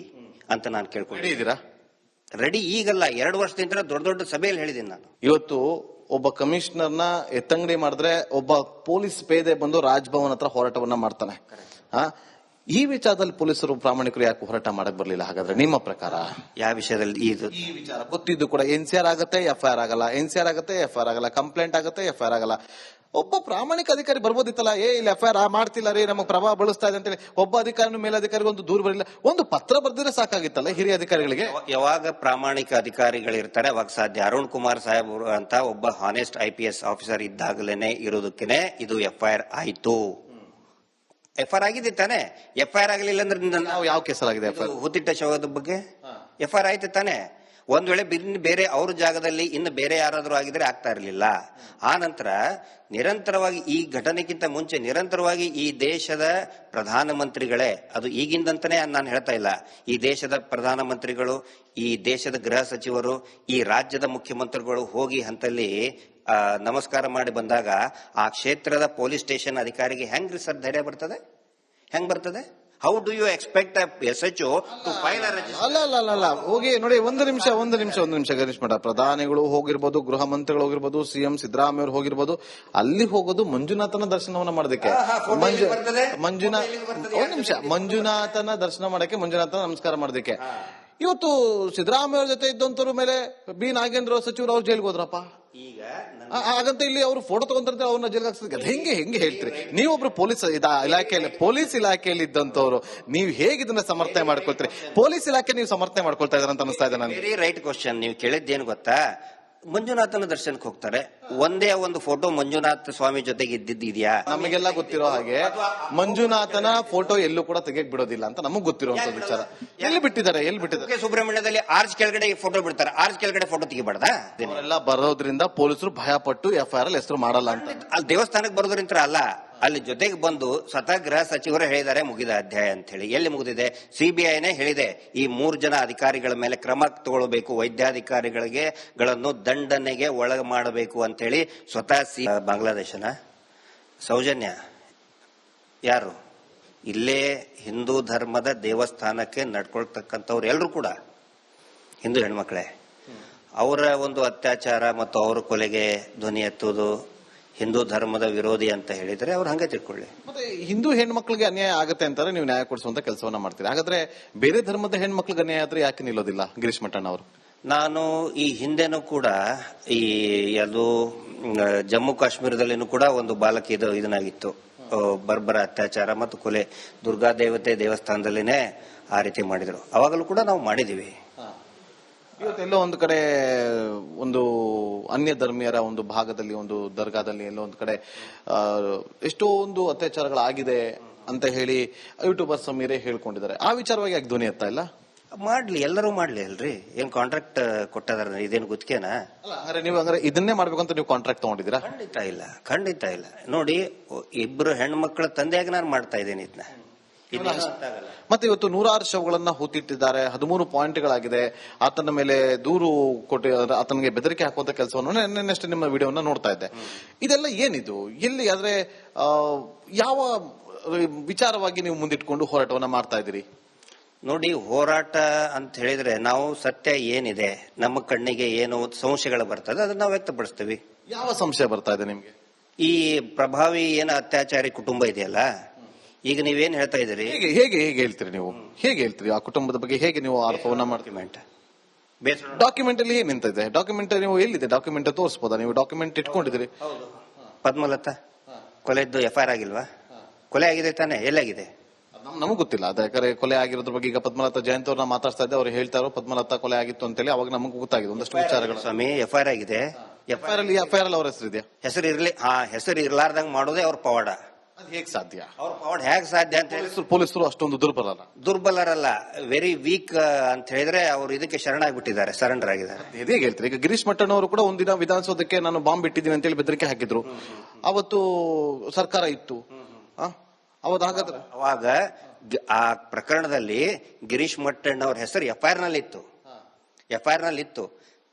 Speaker 2: ಅಂತ ನಾನು ಕೇಳ್ಕೊಂಡಿದ್ದೀರಾ? ರೆಡಿ ಈಗಲ್ಲ, 2 ವರ್ಷದಿಂದ ದೊಡ್ಡ ಸಭೆಯಲ್ಲಿ ಹೇಳಿದ್ದೀನಿ ನಾನು.
Speaker 1: ಇವತ್ತು ಒಬ್ಬ ಕಮಿಷನರ್ನ ಎತ್ತಂಗಡಿ ಮಾಡಿದ್ರೆ ಒಬ್ಬ ಪೊಲೀಸ್ ಪೇದೆ ಬಂದು ರಾಜ್ಭವನ್ ಹತ್ರ ಹೋರಾಟವನ್ನ ಮಾಡ್ತಾನೆ. ಈ ವಿಚಾರದಲ್ಲಿ ಪೊಲೀಸರು ಪ್ರಾಮಾಣಿಕರು ಯಾಕೆ ಹೋರಾಟ ಮಾಡಕ್ ಬರ್ಲಿಲ್ಲ ಹಾಗಾದ್ರೆ ನಿಮ್ಮ ಪ್ರಕಾರ?
Speaker 2: ಯಾವ ವಿಷಯದಲ್ಲಿ?
Speaker 1: ಈ ವಿಚಾರ ಗೊತ್ತಿದ್ದು ಕೂಡ NCR ಆಗತ್ತೆ, FIR ಆಗಲ್ಲ, NCR ಆಗತ್ತೆ, FIR ಆಗಲ್ಲ, ಕಂಪ್ಲೇಂಟ್ ಆಗತ್ತೆ, FIR ಆಗಲ್ಲ. ಒಬ್ಬ ಪ್ರಾಮಾಣಿಕ ಅಧಿಕಾರಿ ಬರ್ಬೋದಿತ್ತಲ್ಲ, ಇಲ್ಲಿ FIR ಮಾಡ್ತಿಲ್ಲ ರೀ, ನಮಗ್ ಪ್ರಭಾವ ಬಳಸ್ತಾ ಇದೆ ಅಂತೇಳಿ ಒಬ್ಬ ಅಧಿಕಾರಿ ಮೇಲಧಿಕಾರಿಗೆ ಒಂದು ದೂರ ಬರಲಿಲ್ಲ, ಒಂದು ಪತ್ರ ಬರ್ದಿದ್ರೆ ಸಾಕಾಗಿತ್ತಲ್ಲ ಹಿರಿಯ ಅಧಿಕಾರಿಗಳಿಗೆ.
Speaker 2: ಯಾವಾಗ ಪ್ರಾಮಾಣಿಕ ಅಧಿಕಾರಿಗಳಿರ್ತಾರೆ ಅವಾಗ ಸಾಧ್ಯ. ಅರುಣ್ ಕುಮಾರ್ ಸಾಹೇಬ್ ಅಂತ ಒಬ್ಬ ಹಾನೆಸ್ಟ್ IPS ಆಫೀಸರ್ ಇದ್ದಾಗಲೇನೆ ಇರೋದಕ್ಕೇನೆ ಇದು FIR ಆಯ್ತು. FIR ಆಗಿದೆ ತಾನೆ? FIR ಆಗಲಿಲ್ಲ ಅಂದ್ರೆ
Speaker 1: ನಾವು ಯಾವ ಕೇಸಲ್ಲಾಗಿದೆ FIR?
Speaker 2: ಹುತ್ತಿಟ್ಟ ಶವದ ಬಗ್ಗೆ FIR ಆಯ್ತು ತಾನೆ? ಒಂದ್ ವೇಳೆ ಬೇರೆ ಅವ್ರ ಜಾಗದಲ್ಲಿ ಇನ್ನು ಬೇರೆ ಯಾರಾದ್ರೂ ಆಗಿದ್ರೆ ಆಗ್ತಾ ಇರಲಿಲ್ಲ. ಆ ನಂತರ ನಿರಂತರವಾಗಿ ಈ ಘಟನೆಗಿಂತ ಮುಂಚೆ ನಿರಂತರವಾಗಿ ಈ ದೇಶದ ಪ್ರಧಾನಮಂತ್ರಿಗಳೇ, ಅದು ಈಗಿಂದಂತಾನೆ ನಾನು ಹೇಳ್ತಾ ಇಲ್ಲ, ಈ ದೇಶದ ಪ್ರಧಾನಮಂತ್ರಿಗಳು, ಈ ದೇಶದ ಗೃಹ ಸಚಿವರು, ಈ ರಾಜ್ಯದ ಮುಖ್ಯಮಂತ್ರಿಗಳು ಹೋಗಿ ಹಂತಲ್ಲಿ ನಮಸ್ಕಾರ ಮಾಡಿ ಬಂದಾಗ ಆ ಕ್ಷೇತ್ರದ ಪೊಲೀಸ್ ಸ್ಟೇಷನ್ ಅಧಿಕಾರಿಗೆ ಹೆಂಗ್ರಿ ಸರ್ ಧೈರ್ಯ ಬರ್ತದೆ? ಹೆಂಗ್ ಬರ್ತದೆ? How do you expect SHO to file a register?
Speaker 1: ಅಲ್ಲ ಹೋಗಿ ನೋಡಿ, ಒಂದು ನಿಮಿಷ ಗಣೇಶ್ ಮಠ, ಪ್ರಧಾನಿಗಳು ಹೋಗಿರ್ಬೋದು, ಗೃಹ ಮಂತ್ರಿಗಳು ಹೋಗಿರ್ಬೋದು, CM ಸಿದ್ದರಾಮಯ್ಯ ಅವರು ಹೋಗಿರ್ಬೋದು, ಅಲ್ಲಿ ಹೋಗೋದು ಮಂಜುನಾಥನ ದರ್ಶನವನ್ನ ಮಾಡೋದಕ್ಕೆ. ಮಂಜುನಾಥನ ದರ್ಶನ ಮಾಡಕ್ಕೆ, ಮಂಜುನಾಥನ ನಮಸ್ಕಾರ ಮಾಡೋದಕ್ಕೆ. ಇವತ್ತು ಸಿದ್ದರಾಮಯ್ಯ ಅವ್ರ ಜೊತೆ ಇದ್ದಂತವ್ರ ಮೇಲೆ B. ನಾಗೇಂದ್ರ ಸಚಿವರು ಅವ್ರು ಜೈಲ್ಗೆ ಹೋದ್ರಪ್ಪ.
Speaker 2: ಈಗ
Speaker 1: ಹಾಗಂತ ಇಲ್ಲಿ ಅವರು ಫೋಟೋ ತಗೊಂತಾರೆ, ಅವ್ರನ್ನ ಜೈಲ್ಗೆ ಹಾಕ್ಸಿದ್ರೆ ಹೆಂಗೆ ಹೇಳ್ತೀರಿ? ನೀವೊಬ್ರು ಪೊಲೀಸ್ ಇಲಾಖೆಯಲ್ಲಿ ಇದ್ದಂತವ್ರು, ನೀವು ಹೇಗೆ ಇದನ್ನ ಸಮರ್ಥನೆ ಮಾಡ್ಕೊಳ್ತೀರಿ? ಪೊಲೀಸ್ ಇಲಾಖೆ ನೀವು ಸಮರ್ಥನೆ ಮಾಡ್ಕೊಳ್ತಾ ಇದಾರೆ ಅಂತ ಅನಿಸ್ತಾ ಇದೆ ನನಗೆ.
Speaker 2: ವೆರಿ ರೈಟ್ ಕ್ವಶನ್ ನೀವು ಕೇಳಿದ್ದೇನು ಗೊತ್ತಾ? ಮಂಜುನಾಥನ ದರ್ಶನಕ್ಕೆ ಹೋಗ್ತಾರೆ, ಒಂದೇ ಒಂದು ಫೋಟೋ ಮಂಜುನಾಥ ಸ್ವಾಮಿ ಜೊತೆಗೆ ಇದ್ದಿದ್ಯಾ?
Speaker 1: ನಮಗೆಲ್ಲ ಗೊತ್ತಿರೋ ಹಾಗೆ ಮಂಜುನಾಥನ ಫೋಟೋ ಎಲ್ಲೂ ಕೂಡ ತೆಗೆಯಕ್ ಬಿಡೋದಿಲ್ಲ ಅಂತ ನಮಗ್ ಗೊತ್ತಿರುವಂತ ವಿಚಾರ. ಎಲ್ಲಿ ಬಿಟ್ಟಿದ್ದಾರೆ?
Speaker 2: ಸುಬ್ರಹ್ಮಣ್ಯದಲ್ಲಿ ಆರ್ಚ್ ಕೆಳಗಡೆ ಫೋಟೋ ಬಿಡ್ತಾರೆ, ಆರ್ಚ್ ಕೆಳಗಡೆ ಫೋಟೋ ತೆಗಿಬಾರ್ದಾ?
Speaker 1: ಎಲ್ಲ ಬರೋದ್ರಿಂದ ಪೊಲೀಸರು ಭಯ ಪಟ್ಟು FIR ಅಲ್ಲಿ ಹೆಸರು ಮಾಡಲ್ಲ ಅಂತ.
Speaker 2: ಅಲ್ಲಿ ದೇವಸ್ಥಾನಕ್ಕೆ ಬರೋದ್ರಿಂತ ಅಲ್ಲ, ಅಲ್ಲಿ ಜೊತೆಗೆ ಬಂದು ಸ್ವತಃ ಗೃಹ ಸಚಿವರು ಹೇಳಿದ್ದಾರೆ ಮುಗಿದ ಅಧ್ಯಾಯ ಅಂತ ಹೇಳಿ. ಎಲ್ಲಿ ಮುಗಿದಿದೆ? CBIನೇ ಹೇಳಿದೆ ಈ 3 ಜನ ಅಧಿಕಾರಿಗಳ ಮೇಲೆ ಕ್ರಮ ತಗೊಳ್ಬೇಕು, ವೈದ್ಯಾಧಿಕಾರಿಗಳಿಗೆ ಗಳನ್ನು ದಂಡನೆಗೆ ಒಳಗೆ ಮಾಡಬೇಕು ಅಂತ ಹೇಳಿ ಸ್ವತಃ ಬಾಂಗ್ಲಾದೇಶನ ಸೌಜನ್ಯ ಯಾರು ಇಲ್ಲೇ ಹಿಂದೂ ಧರ್ಮದ ದೇವಸ್ಥಾನಕ್ಕೆ ನಡ್ಕೊಳ್ತಕ್ಕಂಥವ್ರು ಎಲ್ಲರೂ ಕೂಡ ಹಿಂದೂ ಹೆಣ್ಮಕ್ಳೇ. ಅವರ ಒಂದು ಅತ್ಯಾಚಾರ ಮತ್ತು ಅವರ ಕೊಲೆಗೆ ಧ್ವನಿ ಎತ್ತುವುದು ಹಿಂದೂ ಧರ್ಮದ ವಿರೋಧಿ ಅಂತ ಹೇಳಿದ್ರೆ ಅವ್ರು ಹಂಗೆ ತಿಳ್ಕೊಳ್ಳಿ.
Speaker 1: ಮತ್ತೆ ಹಿಂದೂ ಹೆಣ್ಮಕ್ಳಿಗೆ ಅನ್ಯಾಯ ಆಗುತ್ತೆ ಅಂತಾರೆ, ನೀವು ನ್ಯಾಯ ಕೊಡಿಸುವಂತ ಕೆಲಸವನ್ನ ಮಾಡ್ತೀರಿ. ಹಾಗಾದ್ರೆ ಬೇರೆ ಧರ್ಮದ ಹೆಣ್ಮಕ್ಳಿಗೆ ಅನ್ಯಾಯ ಆದ್ರೆ ಯಾಕೆ ನಿಲ್ಲೋದಿಲ್ಲ ಗಿರೀಶ್ ಮಟ್ಟಣ್ಣ ಅವರು?
Speaker 2: ನಾನು ಈ ಹಿಂದೆನೂ ಕೂಡ ಈ ಅದು ಜಮ್ಮು ಕಾಶ್ಮೀರದಲ್ಲಿನೂ ಕೂಡ ಒಂದು ಬಾಲಕಿ ಇದನ್ನಾಗಿತ್ತು, ಬರ್ಬರ ಅತ್ಯಾಚಾರ ಮತ್ತು ಕೊಲೆ. ದುರ್ಗಾ ದೇವತೆ ದೇವಸ್ಥಾನದಲ್ಲಿನೇ ಆ ರೀತಿ ಮಾಡಿದ್ರು. ಅವಾಗಲೂ ಕೂಡ ನಾವು ಮಾಡಿದೀವಿ.
Speaker 1: ಇವತ್ತೆಲ್ಲೋ ಒಂದು ಕಡೆ ಒಂದು ಅನ್ಯ ಧರ್ಮೀಯರ ಒಂದು ಭಾಗದಲ್ಲಿ, ಒಂದು ದರ್ಗಾದಲ್ಲಿ ಎಲ್ಲೋ ಒಂದು ಕಡೆ ಎಷ್ಟೋ ಒಂದು ಅತ್ಯಾಚಾರಗಳಾಗಿದೆ ಅಂತ ಹೇಳಿ ಯೂಟ್ಯೂಬರ್ ಸಮೀರೇ ಹೇಳ್ಕೊಂಡಿದ್ದಾರೆ. ಆ ವಿಚಾರವಾಗಿ ಯಾಕೆ ಧ್ವನಿ ಎತ್ತಾ ಇಲ್ಲ?
Speaker 2: ಮಾಡ್ಲಿ, ಎಲ್ಲರೂ ಮಾಡ್ಲಿ ಅಲ್ರಿ. ಏನ್ ಕಾಂಟ್ರಾಕ್ಟ್ ಕೊಟ್ಟದಾರ? ಇದೇನು ಗುತ್ತಿಗೆನಾ?
Speaker 1: ನೀವು ಇದನ್ನೇ ಮಾಡ್ಬೇಕು ಅಂತ ನೀವು ಕಾಂಟ್ರಾಕ್ಟ್ ತಗೊಂಡಿದ್ದೀರಾ?
Speaker 2: ಖಂಡಿತ ಇಲ್ಲ. ನೋಡಿ, ಇಬ್ರು ಹೆಣ್ಮಕ್ಳ ತಂದೆಯಾಗಿ ನಾನು ಮಾಡ್ತಾ ಇದ್ದೇನೆ ಇದನ್ನ.
Speaker 1: ಮತ್ತೆ ಇವತ್ತು 106 ಶವಗಳನ್ನ ಹೂತಿಟ್ಟಿದ್ದಾರೆ, 13 ಪಾಯಿಂಟ್ಗಳಾಗಿದೆ. ಆತನ ಮೇಲೆ ದೂರು ಕೊಟ್ಟು ಆತನಿಗೆ ಬೆದರಿಕೆ ಹಾಕುವಂತ ಕೆಲಸವನ್ನು ನೆನ್ನೆಷ್ಟೇ ನಿಮ್ಮ ವಿಡಿಯೋನ ನೋಡ್ತಾ ಇದ್ದೆ. ಇದೆಲ್ಲ ಏನಿದು? ಎಲ್ಲಿ ಆದ್ರೆ ಯಾವ ವಿಚಾರವಾಗಿ ನೀವು ಮುಂದಿಟ್ಕೊಂಡು ಹೋರಾಟವನ್ನ ಮಾಡ್ತಾ ಇದ್ದೀರಿ?
Speaker 2: ನೋಡಿ, ಹೋರಾಟ ಅಂತ ಹೇಳಿದ್ರೆ ನಾವು ಸತ್ಯ ಏನಿದೆ, ನಮ್ಮ ಕಣ್ಣಿಗೆ ಏನು ಸಂಶಯಗಳು ಬರ್ತದೆ ಅದನ್ನ ನಾವು ವ್ಯಕ್ತಪಡಿಸ್ತೀವಿ.
Speaker 1: ಯಾವ ಸಂಶಯ ಬರ್ತಾ ಇದೆ ನಿಮ್ಗೆ?
Speaker 2: ಈ ಪ್ರಭಾವಿ ಏನು ಅತ್ಯಾಚಾರಿ ಕುಟುಂಬ ಇದೆಯಲ್ಲ, ಈಗ ನೀವೇನ್ ಹೇಳ್ತಾ ಇದ್ದೀರಿ?
Speaker 1: ಹೇಗೆ ಹೇಳ್ತೀರಿ ನೀವು? ಹೇಗೆ ಹೇಳ್ತೀರಿ ಆ ಕುಟುಂಬದ ಬಗ್ಗೆ? ಹೇಗೆ ನೀವು ಆರೋಪವನ್ನ ಮಾಡ್ತೀವಿ? ಡಾಕ್ಯುಮೆಂಟ್ ಅಲ್ಲಿ ಏನ್ ನಿಂತಿದೆ? ಡಾಕ್ಯುಮೆಂಟ್ ನೀವು ಎಲ್ಲಿದೆ? ಡಾಕ್ಯುಮೆಂಟ್ ತೋರಿಸಬಹುದಾ? ನೀವು ಡಾಕ್ಯುಮೆಂಟ್ ಇಟ್ಕೊಂಡಿದ್ದೀರಿ?
Speaker 2: ಪದ್ಮಲತಾ ಕೊಲೆದ್ದು FIR ಆಗಿಲ್ವಾ? ಕೊಲೆ ಆಗಿದೆ ತಾನೆ? ಎಲ್ಲಾಗಿದೆ?
Speaker 1: ನಮಗ್ ಗೊತ್ತಿಲ್ಲ. ಅದ ಯಾಕಂದ್ರೆ ಕೊಲೆ ಆಗಿರೋದ್ರ ಬಗ್ಗೆ ಈಗ ಪದ್ಮಲತಾ ಜಯಂತ್ ಅವ್ರನ್ನ ಮಾತಾಡ್ತಾ ಇದ್ದೆ, ಅವ್ರು ಹೇಳ್ತಾರೋ ಪದ್ಮಲತಾ ಕೊಲೆ ಆಗಿತ್ತು ಅಂತೇಳಿ. ಅವಾಗ ನಮಗೂ ಗೊತ್ತಾಗಿದೆ ಒಂದಷ್ಟು ವಿಚಾರಗಳು.
Speaker 2: ಸ್ವಾಮಿ, FIR ಆಗಿದೆ.
Speaker 1: FIR ಅಲ್ಲಿ ಅವ್ರ ಹೆಸರಿದೆಯಾ?
Speaker 2: ಹೆಸರು ಇರ್ಲಿ, ಹೆಸರು ಇರ್ಲಾರ್ದಂಗ್ ಮಾಡೋದೇ ಅವ್ರ ಪವಾಡ.
Speaker 1: ಅದು ಹೇಗ್ ಸಾಧ್ಯ?
Speaker 2: ಅವ್ರ ಪವಾಡ ಹೇಗ್ ಸಾಧ್ಯ ಅಂತ ಹೇಳಿ
Speaker 1: ಪೊಲೀಸರು ಅಷ್ಟೊಂದು
Speaker 2: ದುರ್ಬಲರಲ್ಲ, ವೆರಿ ವೀಕ್ ಅಂತ ಹೇಳಿದ್ರೆ ಅವ್ರು ಇದಕ್ಕೆ ಶರಣಾಗ್ಬಿಟ್ಟಿದ್ದಾರೆ, ಸರೆಂಡರ್ ಆಗಿದ್ದಾರೆ.
Speaker 1: ಹೇಗೆ ಹೇಳ್ತೀರಿ? ಈಗ ಗಿರೀಶ್ ಮಟ್ಟಣ್ಣವರು ಕೂಡ ಒಂದಿನ ವಿಧಾನಸೌಧಕ್ಕೆ ನಾನು ಬಾಂಬ್ ಬಿಟ್ಟಿದ್ದೀನಿ ಅಂತೇಳಿ ಬೆದರಿಕೆ ಹಾಕಿದ್ರು. ಅವತ್ತು ಸರ್ಕಾರ ಇತ್ತು.
Speaker 2: ಅವಾಗ ಆ ಪ್ರಕರಣದಲ್ಲಿ ಗಿರೀಶ್ ಮಟ್ಟಣ್ಣವ್ರ ಹೆಸರು FIR ನಲ್ಲಿತ್ತು.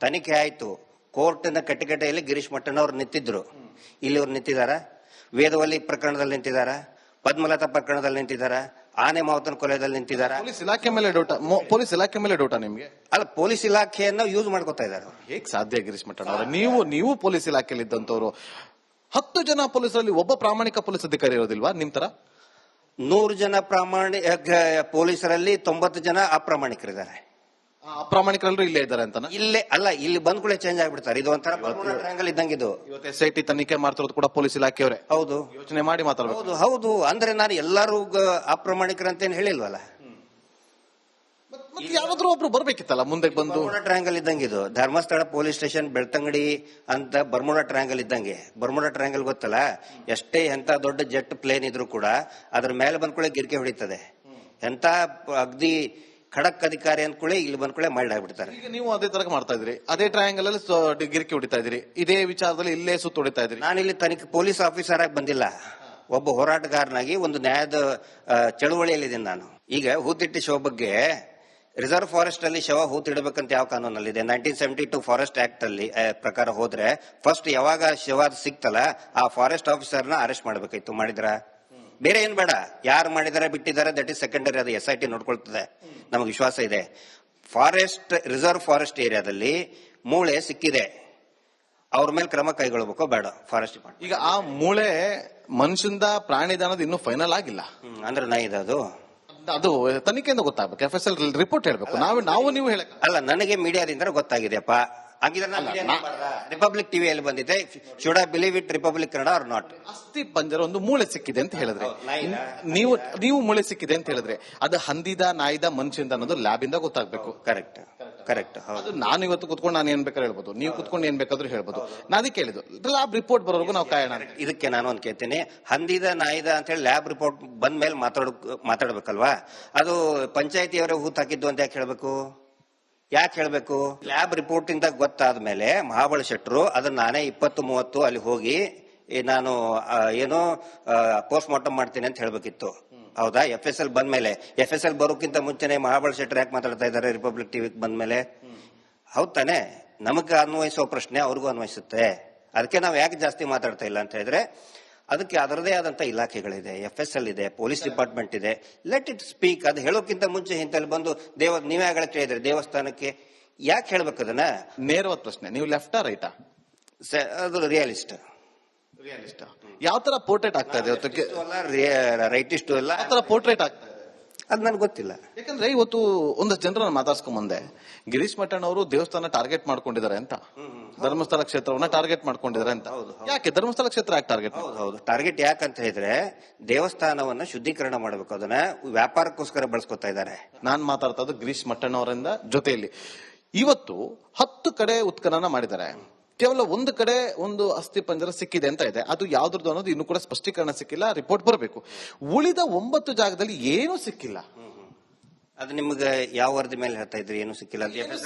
Speaker 2: ತನಿಖೆ ಆಯ್ತು. ಕೋರ್ಟಿನ ಕಟ್ಟಿಕಟ್ಟೆಯಲ್ಲಿ ಗಿರೀಶ್ ಮಟ್ಟಣ್ಣವ್ರು ನಿಂತಿದ್ರು. ಇಲ್ಲಿ ಅವ್ರು ನಿಂತಿದಾರ? ವೇದವಲ್ಲಿ ಪ್ರಕರಣದಲ್ಲಿ ನಿಂತಿದಾರ? ಪದ್ಮಲತಾ ಪ್ರಕರಣದಲ್ಲಿ ನಿಂತಿದಾರ? ಆನೆ ಮಾವತನ ಕೊಲೆಯಲ್ಲಿ ನಿಂತಿದಾರ?
Speaker 1: ಪೊಲೀಸ್ ಇಲಾಖೆ ಮೇಲೆ ಡೌಟಾ ನಿಮ್ಗೆ?
Speaker 2: ಅಲ್ಲ, ಪೊಲೀಸ್ ಇಲಾಖೆಯನ್ನ ಯೂಸ್ ಮಾಡ್ಕೊತಾ ಇದಾರೆ.
Speaker 1: ಹೇಗ್ ಸಾಧ್ಯ ಗಿರೀಶ್ ಮಟ್ಟಣ್ಣವ್ರ? ನೀವು ಪೊಲೀಸ್ ಇಲಾಖೆಯಲ್ಲಿ ಇದ್ದಂತವ್ರು. 10 ಜನ ಪೊಲೀಸರಲ್ಲಿ ಒಬ್ಬ ಪ್ರಾಮಾಣಿಕ ಪೊಲೀಸ್ ಅಧಿಕಾರಿ ಇರೋದಿಲ್ವಾ ನಿಮ್ ತರ?
Speaker 2: 100 ಜನ ಪೊಲೀಸರಲ್ಲಿ 90 ಜನ ಅಪ್ರಾಮಾಣಿಕರಿದ್ದಾರೆ.
Speaker 1: ಅಪ್ರಾಮಾಣಿಕರೆಲ್ಲರೂ ಇಲ್ಲೇ ಇದ್ದಾರೆ ಅಂತ?
Speaker 2: ಇಲ್ಲೇ ಅಲ್ಲ, ಇಲ್ಲಿ ಬಂದ್ ಕೂಡ ಚೇಂಜ್ ಆಗ್ಬಿಡ್ತಾರೆ. ಇದು ಒಂಥರ ಟ್ರಯಾಂಗಲ್ ಇದ್ದಂಗಿದು.
Speaker 1: ಇವತ್ತು SIT ತನಿಖೆ ಮಾಡ್ತಿರೋದು ಕೂಡ ಪೊಲೀಸ್ ಇಲಾಖೆಯವರೇ.
Speaker 2: ಹೌದು,
Speaker 1: ಯೋಚನೆ ಮಾಡಿ ಮಾತಾಡಬಹುದು.
Speaker 2: ಹೌದು. ಅಂದ್ರೆ ನಾನು ಎಲ್ಲರೂ ಅಪ್ರಾಮಾಣಿಕರಂತೇನು ಹೇಳಿಲ್ವಲ್ಲ.
Speaker 1: ಮತ್ತೆ ಯಾರಾದ್ರೂ ಒಬ್ರು ಬರ್ಬೇಕಿತ್ತಲ್ಲ ಮುಂದೆ ಬಂದು.
Speaker 2: ಬರ್ಮುಡಾ ಟ್ರಯಾಂಗಲ್ ಇದ್ದಂಗೆ ಇದು ಧರ್ಮಸ್ಥಳ ಪೊಲೀಸ್ ಸ್ಟೇಷನ್ ಬೆಳ್ತಂಗಡಿ ಅಂತ ಬರ್ಮುಡಾ ಟ್ರಯಾಂಗಲ್ ಇದ್ದಂಗೆ. ಬರ್ಮುಡಾ ಟ್ರಯಾಂಗಲ್ ಗೊತ್ತಲ್ಲ, ಎಷ್ಟೇ ಎಂತ ದೊಡ್ಡ ಜೆಟ್ ಪ್ಲೇನ್ ಇದ್ರು ಕೂಡ ಅದ್ರ ಮೇಲೆ ಬಂದ್ಕೊಳ್ಳೆ ಗಿರಿಕೆ ಹೊಡಿತದೆ. ಎಂತ ಅಗ್ದಿ ಖಡಕ್ ಅಧಿಕಾರಿ ಅಂದ್ಕೊಳ್ಳಿ ಇಲ್ಲಿ ಬಂದ್ಕೊಳ್ಳೆ ಮಾಡ್ಬಿಡ್ತಾರೆ.
Speaker 1: ಈಗ ನೀವು ಅದೇ ತರ ಮಾಡ್ತಾ ಇದ್ರಿ, ಅದೇ ಟ್ರಯಾಂಗಲ್ ಅಲ್ಲಿ ಗಿರಿಕೆ ಹೊಡಿತಾ ಇದ್ರಿ, ಇದೇ ವಿಚಾರದಲ್ಲಿ ಇಲ್ಲೇ ಸುತ್ತ ಹೊಡಿತಾ ಇದ್ರಿ.
Speaker 2: ನಾನು ಇಲ್ಲಿ ತನಿಖೆ ಪೊಲೀಸ್ ಆಫೀಸರ್ ಆಗಿ ಬಂದಿಲ್ಲ, ಒಬ್ಬ ಹೋರಾಟಗಾರನಾಗಿ ಒಂದು ನ್ಯಾಯದ ಚಳುವಳಿಯಲ್ಲಿದ್ದೀನಿ ನಾನು. ಈಗ ಹೂತಿಟ್ಟಿ ಶವ ಬಗ್ಗೆ ರಿಸರ್ವ್ ಫಾರೆಸ್ಟ್ ಅಲ್ಲಿ ಶವ ಹೂತಿಡಬೇಕಂತ ಯಾವ ಕಾನೂನಲ್ಲಿದೆ? 1972 ಫಾರೆಸ್ಟ್ ಆಕ್ಟ್ ಅಲ್ಲಿ ಪ್ರಕಾರ ಹೋದ್ರೆ ಫಸ್ಟ್ ಯಾವಾಗ ಶವ ಸಿಕ್ತಲ್ಲ ಆ ಫಾರೆಸ್ಟ್ ಆಫೀಸರ್ ನ ಅರೆಸ್ಟ್ ಮಾಡ್ಬೇಕಾಯ್ತು. ಮಾಡಿದ್ರ? ಬೇರೆ ಏನ್ ಬೇಡ, ಯಾರು ಮಾಡಿದಾರೆ ಬಿಟ್ಟಿದ್ದಾರೆ ದಟ್ ಇಸ್ ಸೆಕೆಂಡರಿ, ಅದು SIT ನೋಡ್ಕೊಳ್ತದೆ. ನಮಗೆ ವಿಶ್ವಾಸ ಇದೆ. ಫಾರೆಸ್ಟ್ ರಿಸರ್ವ್ ಫಾರೆಸ್ಟ್ ಏರಿಯಾದಲ್ಲಿ ಮೂಳೆ ಸಿಕ್ಕಿದೆ, ಅವ್ರ ಮೇಲೆ ಕ್ರಮ ಕೈಗೊಳ್ಳಬೇಕು ಬೇಡ ಫಾರೆಸ್ಟ್ ಡಿಪಾರ್ಟ್ಮೆಂಟ್.
Speaker 1: ಈಗ ಆ ಮೂಳೆ ಮನುಷ್ಯಂದ ಪ್ರಾಣಿದಾನದ ಇನ್ನೂ ಫೈನಲ್ ಆಗಿಲ್ಲ
Speaker 2: ಅಂದ್ರೆ ನಾ ಇದು
Speaker 1: ಅದು ತನಿಖೆಯಿಂದ ಗೊತ್ತಾಗಬೇಕು. FSL ರಿಪೋರ್ಟ್ ಹೇಳ್ಬೇಕು. ನಾವು ನೀವು ಹೇಳಕ್
Speaker 2: ಅಲ್ಲ, ನನಗೆ ಮೀಡಿಯಾದಿಂದ ಗೊತ್ತಾಗಿದೆಯಪ್ಪ. ರಿಪಬ್ಲಿಕ್ ಟಿವಿಯಲ್ಲಿ ಬಂದಿದೆ. Should I believe it Republic Kannada or not?
Speaker 1: ಅಸ್ಥಿ ಪಂಜರ ಒಂದು ಮೂಳೆ ಸಿಕ್ಕಿದೆ ಅಂತ ಹೇಳಿದ್ರೆ, ನೀವು ಮೂಳೆ ಸಿಕ್ಕಿದೆ ಅಂತ ಹೇಳಿದ್ರೆ ಅದು ಹಂದಿದ ನಾಯಿದ ಮನುಷ್ಯಂದ ಅನ್ನೋದು ಲ್ಯಾಬ್ ಇಂದ ಗೊತ್ತಾಗ್ಬೇಕು.
Speaker 2: Correct correct.
Speaker 1: ಅದು ನಾನು ಇವತ್ತು ಕುತ್ಕೊಂಡು ನಾನು ಏನ್ ಬೇಕಾದ್ರೂ ಹೇಳ್ಬೋದು, ನೀವು ಕುತ್ಕೊಂಡು ಏನ್ ಬೇಕಾದ್ರೂ ಹೇಳ್ಬೋದು. ನಾನು ಅದಕ್ಕೆ ಹೇಳಿದ್ದು ಲ್ಯಾಬ್ ರಿಪೋರ್ಟ್ ಬರೋವರೆಗೂ ನಾವು ಕಾಯೋಣ.
Speaker 2: ಇದಕ್ಕೆ ನಾನು ಒಂದು ಕೇಳ್ತೀನಿ, ಹಂದಿದ ನಾಯಿದ ಅಂತ ಹೇಳಿ ಲ್ಯಾಬ್ ರಿಪೋರ್ಟ್ ಬಂದ ಮೇಲೆ ಮಾತಾಡ್ಬೇಕಲ್ವಾ? ಅದು ಪಂಚಾಯತಿಯವರೇ ಹೂತ್ ಹಾಕಿದ್ದು ಅಂತ ಯಾಕೆ ಹೇಳ್ಬೇಕು? ಲ್ಯಾಬ್ ರಿಪೋರ್ಟ್ ಇಂದ ಗೊತ್ತಾದ ಮೇಲೆ ಮಹಾಬಳ ಶೆಟ್ಟರು ಅದನ್ನ ನಾನೇ 20-30 ಅಲ್ಲಿ ಹೋಗಿ ನಾನು ಏನೋ ಪೋಸ್ಟ್ ಮಾರ್ಟಮ್ ಮಾಡ್ತೀನಿ ಅಂತ ಹೇಳ್ಬೇಕಿತ್ತು. ಹೌದಾ? FSL ಬಂದ್ಮೇಲೆ, FSL ಬರೋಕ್ಕಿಂತ ಮುಂಚೆನೆ ಮಹಾಬಳ ಶೆಟ್ಟರ್ ಯಾಕೆ ಮಾತಾಡ್ತಾ ಇದ್ದಾರೆ ರಿಪಬ್ಲಿಕ್ ಟಿವಿಗೆ ಬಂದ್ಮೇಲೆ? ಹೌದ್ ತಾನೆ? ನಮಗೆ ಅನ್ವಯಿಸೋ ಪ್ರಶ್ನೆ ಅವ್ರಿಗೂ ಅನ್ವಯಿಸುತ್ತೆ. ಅದಕ್ಕೆ ನಾವು ಯಾಕೆ ಜಾಸ್ತಿ ಮಾತಾಡ್ತಾ ಇಲ್ಲ ಅಂತ ಹೇಳಿದ್ರೆ ಅದಕ್ಕೆ ಅದರದೇ ಆದಂತ ಇಲಾಖೆಗಳಿದೆ, FSL ಇದೆ, ಪೊಲೀಸ್ ಡಿಪಾರ್ಟ್ಮೆಂಟ್ ಇದೆ. Let it speak. ಅದು ಹೇಳೋಕ್ಕಿಂತ ಮುಂಚೆ ಇಂತಲ್ಲಿ ಬಂದು ನೀವೇ ಆಗಲೇ ಕೇಳಿದ್ರೆ ದೇವಸ್ಥಾನಕ್ಕೆ ಯಾಕೆ ಹೇಳ್ಬೇಕು ಅದನ್ನ?
Speaker 1: ನೇರವಾದ ಪ್ರಶ್ನೆ, ನೀವು ಲೆಫ್ಟಾ ರೈಟಾ?
Speaker 2: ಅದು ರಿಯಲಿಸ್ಟ್.
Speaker 1: ಯಾವ ತರ ಪೋರ್ಟ್ರೇಟ್ ಆಗ್ತಾ ಇದೆ
Speaker 2: ರೈಟಿಸ್ಟ್ ಎಲ್ಲ
Speaker 1: ಯಾವ ತರ ಪೋರ್ಟ್ರೇಟ್ ಆಗ್ತಾ ಇದೆ
Speaker 2: ಅದು ನನಗೆ ಗೊತ್ತಿಲ್ಲ.
Speaker 1: ಯಾಕಂದ್ರೆ ಇವತ್ತು ಒಂದಷ್ಟು ಜನರನ್ನ ಮಾತಾಡ್ಸ್ಕೊಂಡ್ ಬಂದೆ, ಗಿರೀಶ್ ಮಟ್ಟಣ್ಣ ಅವರು ದೇವಸ್ಥಾನ ಟಾರ್ಗೆಟ್ ಮಾಡ್ಕೊಂಡಿದ್ದಾರೆ ಅಂತ, ಧರ್ಮಸ್ಥಳ ಕ್ಷೇತ್ರವನ್ನ ಟಾರ್ಗೆಟ್ ಮಾಡ್ಕೊಂಡಿದ್ದಾರೆ ಅಂತ. ಯಾಕೆ ಧರ್ಮಸ್ಥಳ ಕ್ಷೇತ್ರ ಯಾಕೆ ಟಾರ್ಗೆಟ್?
Speaker 2: ಹೌದು, ಟಾರ್ಗೆಟ್ ಯಾಕಂತ ಹೇಳಿದ್ರೆ ದೇವಸ್ಥಾನವನ್ನ ಶುದ್ಧೀಕರಣ ಮಾಡಬೇಕು, ಅದನ್ನ ವ್ಯಾಪಾರಕ್ಕೋಸ್ಕರ ಬಳಸ್ಕೊತಾ ಇದ್ದಾರೆ.
Speaker 1: ನಾನ್ ಮಾತಾಡ್ತಾ ಇದ್ದು ಗಿರೀಶ್ ಮಟ್ಟಣ್ಣ ಅವರಿಂದ ಜೊತೆಯಲ್ಲಿ. ಇವತ್ತು 10 ಕಡೆ ಉತ್ಖನನ ಮಾಡಿದ್ದಾರೆ, ಕೇವಲ ಒಂದು ಕಡೆ ಒಂದು ಅಸ್ಥಿ ಪಂಜರ ಸಿಕ್ಕಿದೆ ಅಂತ ಇದೆ. ಅದು ಯಾವ್ದು ಅನ್ನೋದು ಇನ್ನೂ ಕೂಡ ಸ್ಪಷ್ಟೀಕರಣ ಸಿಕ್ಕಿಲ್ಲ, ರಿಪೋರ್ಟ್ ಬರಬೇಕು. ಉಳಿದ 9 ಜಾಗದಲ್ಲಿ ಏನೂ ಸಿಕ್ಕಿಲ್ಲ.
Speaker 2: ಅದು ನಿಮ್ಗೆ ಯಾವ ವರದಿ ಮೇಲೆ ಹೇಳ್ತಾ ಇದ್ರಿ ಏನು ಸಿಕ್ಕಿಲ್ಲ?